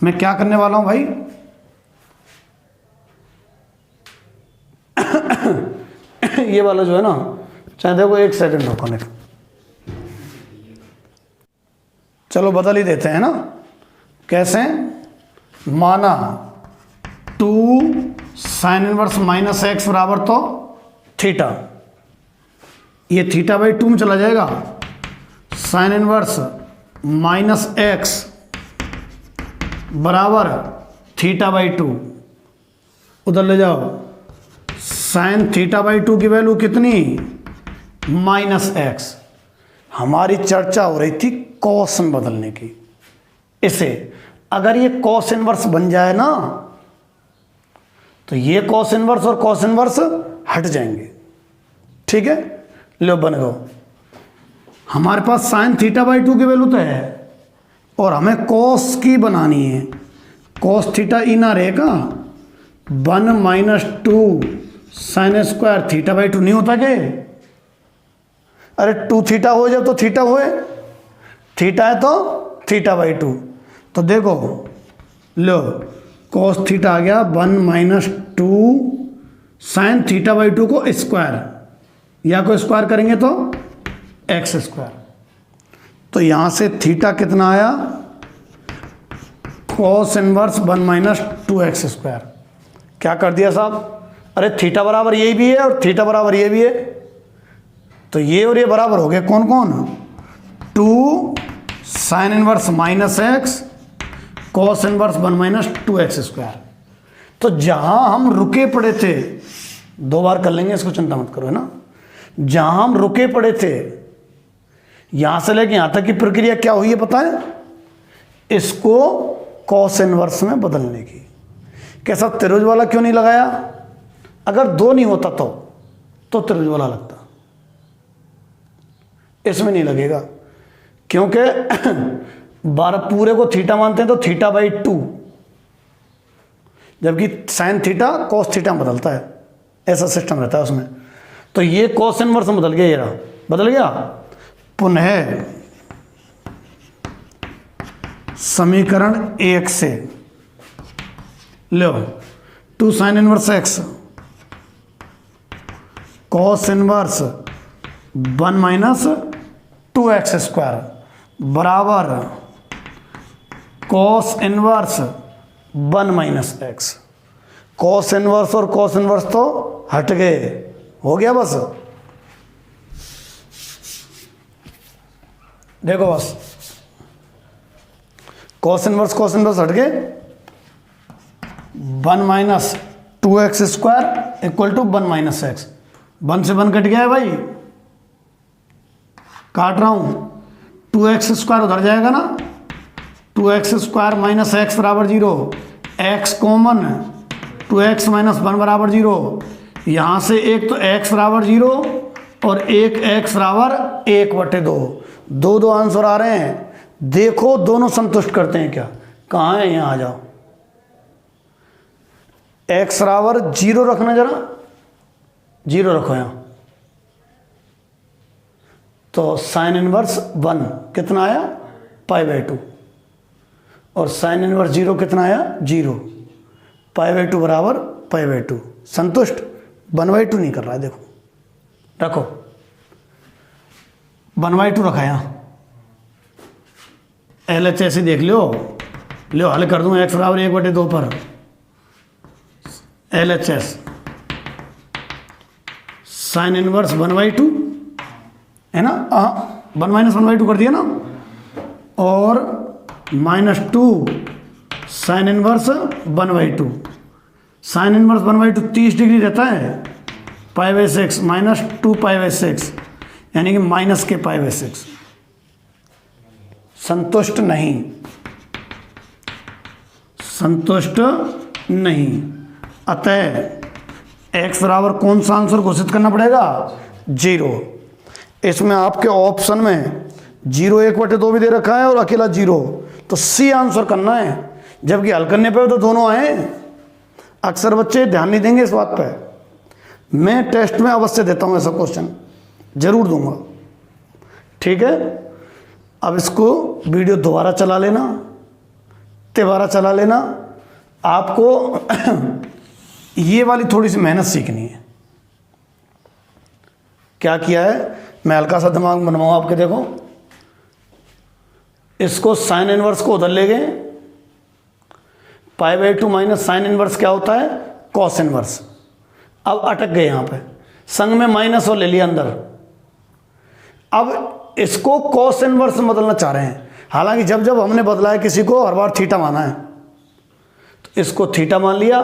मैं क्या करने वाला हूं भाई, ये वाला जो है ना, चाहे देखो 1 सेकंड रुको, देखो चलो बदल ही देते हैं ना। कैसे, माना 2 साइन इनवर्स माइनस एक्स बराबर तो थीटा, ये θ/2 में चला जाएगा। साइन इनवर्स माइनस एक्स बराबर θ/2, उधर ले जाओ। साइन θ/2 की वैल्यू कितनी, माइनस एक्स। हमारी चर्चा हो रही थी कॉस में बदलने की। इसे अगर ये कॉस इनवर्स बन जाए ना, तो ये कॉस इनवर्स और कॉस इनवर्स हट जाएंगे। ठीक है, लो बन गो। हमारे पास साइन θ/2 की वैल्यू तो है और हमें कॉस की बनानी है। कॉस थीटा ई ना रहेगा, 1 माइनस 2 साइन स्क्वायर θ/2 नहीं होता क्या। अरे 2 थीटा हो जब तो थीटा हुए, थीटा है तो θ/2। तो देखो लो, कॉस थीटा आ गया 1 माइनस 2 साइन θ/2 को स्क्वायर, या को स्क्वायर करेंगे तो एक्स स्क्वायर। तो यहां से थीटा कितना आया, cos inverse 1 minus 2x square. क्या कर दिया साहब, अरे थीटा बराबर ये भी है और थीटा बराबर ये भी है, तो ये और ये बराबर हो गए कौन कौन, 2 sign inverse minus x cos inverse 1 minus 2x square. तो जहां हम रुके पड़े थे, 2 बार कर लेंगे इसको, चिंता मत करो, है ना। जहां हम रुके पड़े थे यहां से लेके यहां तक की प्रक्रिया क्या हुई है पता है? इसको कॉस इनवर्स में बदलने की। कैसा, त्रिभुज वाला क्यों नहीं लगाया? अगर 2 नहीं होता तो त्रिभुज वाला लगता, इसमें नहीं लगेगा क्योंकि 12 पूरे को थीटा मानते हैं तो θ/2, जबकि साइन थीटा कॉस थीटा में बदलता है, ऐसा सिस्टम रहता है उसमें। तो ये कॉस इनवर्स में बदल गया, ये रहा, बदल गया। पुनः समीकरण 1 से लो 2 sign inverse x cos inverse 1 minus 2x² बराबर cos inverse 1 minus x। Cos inverse और कॉस इनवर्स तो हट गए, हो गया बस। देखो बस, कॉस इनवर्स हट गए, 1 minus 2x² equal to 1 minus x। 1 से 1 कट गया है भाई, काट रहा हूं, 2x² उधर जाएगा ना, 2x² माइनस x बराबर 0, x कॉमन, 2x माइनस 1 बराबर 0। यहां से एक तो x बराबर 0 और एक x बराबर 1/2, 2 आंसर आ रहे हैं। देखो दोनों संतुष्ट करते हैं क्या? कहाँ है? यहाँ आ जाओ, x बराबर 0 रखना, जरा 0 रखो यहाँ। तो साइन इनवर्स 1 कितना आया? π/2, और साइन इनवर्स 0 कितना आया? 0। π/2 बराबर π/2, संतुष्ट। 1/2 नहीं कर रहा है, देखो रखो, 1/2 रखा यहाँ। LHS ही देख लो, हल कर दूँ, x बराबर 1/2 पर LHS साइन इनवर्स 1/2 है ना, 1 माइनस 1/2 कर दिया ना, और -2 sine inverse 1/2। Sine inverse 1/2 30 degree रहता है, π/6 माइनस 2 π/6 यानी कि माइनस के π/6। संतुष्ट नहीं, संतुष्ट नहीं। अतः x बराबर कौन सा आंसर घोषित करना पड़ेगा? 0। इसमें आपके ऑप्शन में 0 1/2 भी दे रखा है और अकेला 0, तो C आंसर करना है। जबकि हल करने पे तो दोनों आए। अक्सर बच्चे ध्यान नहीं देंगे इस बात पे। मैं टेस्ट में अवश्य देता हूँ ऐसा क्वेश्चन, जरूर दूंगा, ठीक है। अब इसको वीडियो दोबारा चला लेना, तिबारा चला लेना। आपको ये वाली थोड़ी सी मेहनत सीखनी है। क्या किया है, मैं हल्का सा दिमाग बनवाऊँ आपके, देखो इसको साइन इनवर्स को उधर ले गए, π/2 माइनस साइन इनवर्स क्या होता है? Cos inverse. अब अटक गए यहाँ पे, संग में माइनस और ले लिया अंदर। अब इसको कॉस इनवर्स में बदलना चाह रहे हैं। हालांकि जब जब हमने बदला है किसी को, हर बार थीटा माना है, तो इसको थीटा मान लिया,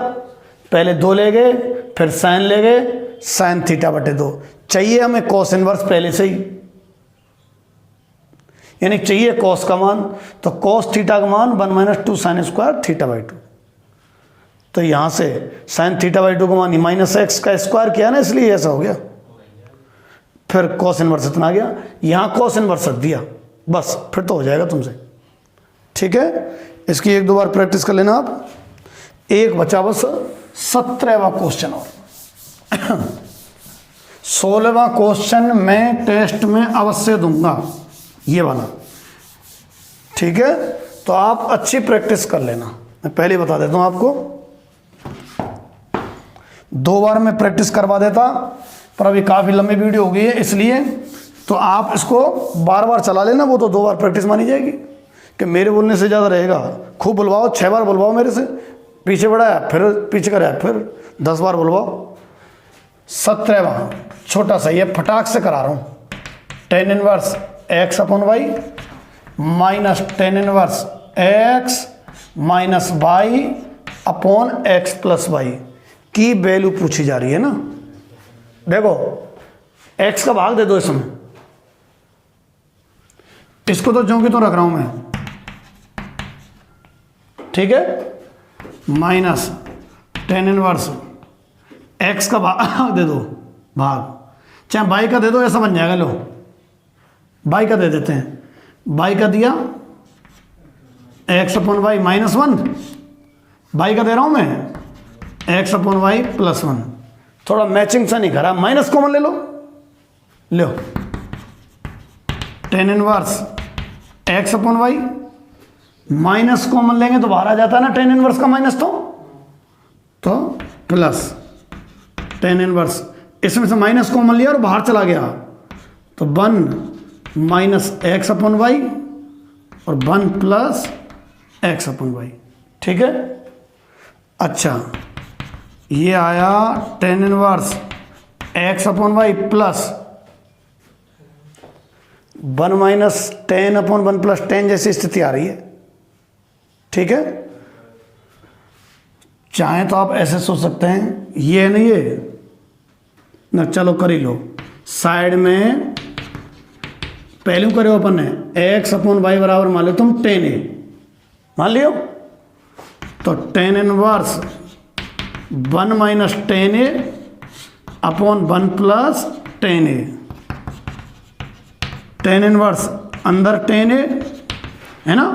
पहले 2 ले गए, फिर साइन ले गए, साइन θ/2। चाहिए हमें कॉस इनवर्स पहले से ही, यानी चाहिए कॉस का मान, तो कॉस थीटा का मान 1 माइनस 2 साइन स्क्वायर θ/2। तो यहां से साइन θ/2 का मान माइनस x का स्क्वायर किया ना, इसलिए ऐसा हो गया। फिर कॉस इनवर्स इतना आ गया, यहां कॉस इनवर्स रख दिया, बस फिर तो हो जाएगा तुमसे, ठीक है। इसकी 1-2 बार प्रैक्टिस कर लेना आप। एक बचा बस 17वां क्वेश्चन और 16वां क्वेश्चन मैं टेस्ट में अवश्य दूंगा, ये वाला, ठीक है। तो आप अच्छी प्रैक्टिस कर लेना। मैं पहले बता देता हूं आपको, 2 बार मैं प्रैक्टिस करवा देता, पर अभी काफ़ी लंबी वीडियो हो गई है, इसलिए तो आप इसको बार बार चला लेना। वो तो 2 बार प्रैक्टिस मानी जाएगी कि मेरे बोलने से ज़्यादा रहेगा। खूब बुलवाओ, 6 बार बुलवाओ मेरे से, पीछे बढ़ाया फिर पीछे कराया, फिर 10 बार बुलवाओ। 17वां छोटा सा, ये फटाक से करा रहा हूँ। tan inverse x/y minus tan inverse x minus y upon X plus Y की वैल्यू पूछी जा रही है ना। देखो एक्स का भाग दे दो इसमें, इसको तो जो कि तो रख रहा हूं मैं, ठीक है, माइनस टेन इनवर्स एक्स का भाग दे दो, भाग चाहे बाई का दे दो, ऐसा बन जाएगा। लो बाई का दे देते हैं, बाई का दिया x upon y minus one, by का दे रहा हूं मैं x upon y plus one. थोड़ा मैचिंग सा नहीं करा, माइनस कॉमन ले लो, लो tan inverse x upon y, minus common लेंगे तो बाहर आ जाता है ना टेन इनवर्स का माइनस, तो प्लस टेन इनवर्स, इसमें से माइनस कॉमन लिया और बाहर चला गया, तो one minus x upon y और one plus x upon y, ठीक है। अच्छा ये आया tan inverse x upon y plus one minus tan upon one plus tan जैसी स्थिति आ रही है, ठीक है। चाहे तो आप ऐसे सोच सकते हैं, ये है ना ये ना, चलो कर ही लो, साइड में पहले करे अपन ने एक्स अपॉन वाई बराबर मान लो तुम टेन ए मान लियो, तो tan inverse one minus tan A upon one plus tan A, tan inverse अंदर टेन ए है ना,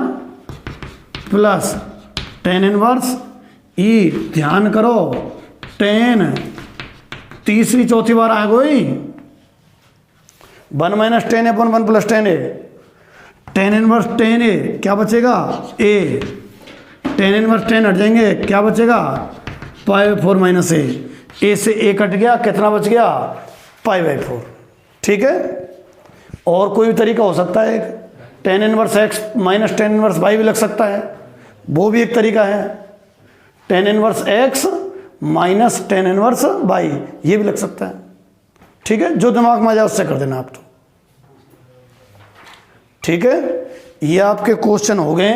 प्लस टेन इनवर्स ई, ध्यान करो टेन तीसरी चौथी बार आ गई, one minus tan upon one plus tan A, tan inverse tan A क्या बचेगा ए, टेन इनवर्स टेन हट जाएंगे क्या बचेगा पाई बाई फोर माइनस ए से ए कट गया, कितना बच गया पाई बाई फोर, ठीक है। और कोई भी तरीका हो सकता है, tan inverse X minus tan inverse Y भी लग सकता है, वो भी एक तरीका है, tan inverse X minus tan inverse Y ये भी लग सकता है, ठीक है। जो दिमाग में आ जाए उससे कर देना आप, तो ठीक है। ये आपके क्वेश्चन हो गए।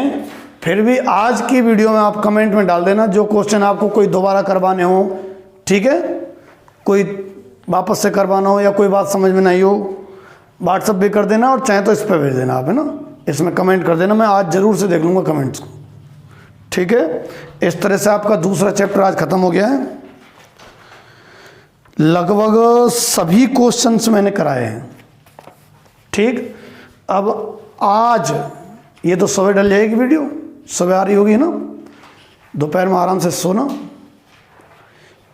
फिर भी आज की वीडियो में आप कमेंट में डाल देना जो क्वेश्चन आपको कोई दोबारा करवाने हो, ठीक है, कोई वापस से करवाना हो या कोई बात समझ में नहीं हो, व्हाट्सअप भी कर देना, और चाहे तो इस पर भेज देना आप, है ना, इसमें कमेंट कर देना, मैं आज ज़रूर से देख लूँगा कमेंट्स को, ठीक है। इस तरह से आपका दूसरा चैप्टर आज खत्म हो गया है। लगभग सभी क्वेश्चंस मैंने कराए हैं, ठीक। अब आज ये तो सुबह डल जाएगी वीडियो, सुबह आ रही होगी ना, दोपहर में आराम से सोना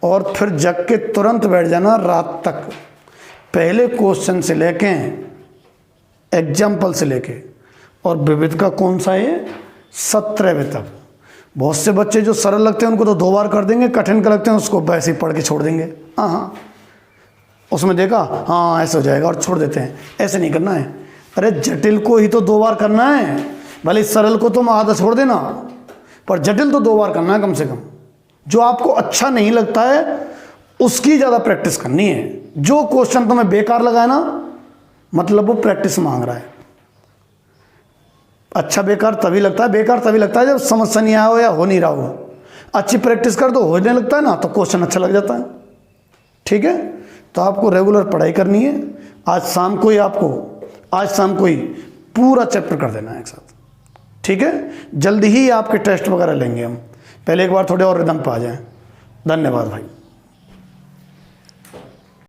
और फिर जग के तुरंत बैठ जाना रात तक, पहले क्वेश्चन से लेके एग्जाम्पल से लेके, और विविध का कौन सा है 17वें तक। बहुत से बच्चे जो सरल लगते हैं उनको तो 2 बार कर देंगे, कठिन का लगते हैं उसको वैसे ही पढ़ के छोड़ देंगे, हाँ उसमें देखा हाँ ऐसे हो जाएगा और छोड़ देते हैं। ऐसे नहीं करना है, अरे जटिल को ही तो 2 बार करना है, भले सरल को तुम आधा छोड़ देना, पर जटिल तो 2 बार करना है कम से कम। जो आपको अच्छा नहीं लगता है उसकी ज़्यादा प्रैक्टिस करनी है। जो क्वेश्चन तुम्हें बेकार लगा है ना, मतलब वो प्रैक्टिस मांग रहा है। अच्छा बेकार तभी लगता है, बेकार तभी लगता है जब समझ से नहीं आया हो या हो नहीं रहा हो। अच्छी प्रैक्टिस कर दो, होने लगता है ना, तो क्वेश्चन अच्छा लग जाता है, ठीक है। तो आपको रेगुलर पढ़ाई करनी है। आज शाम को ही पूरा चैप्टर कर देना है एक साथ, ठीक है। जल्दी ही आपके टेस्ट वगैरह लेंगे हम, पहले एक बार थोड़े और रिदम पे आ जाएं। धन्यवाद भाई।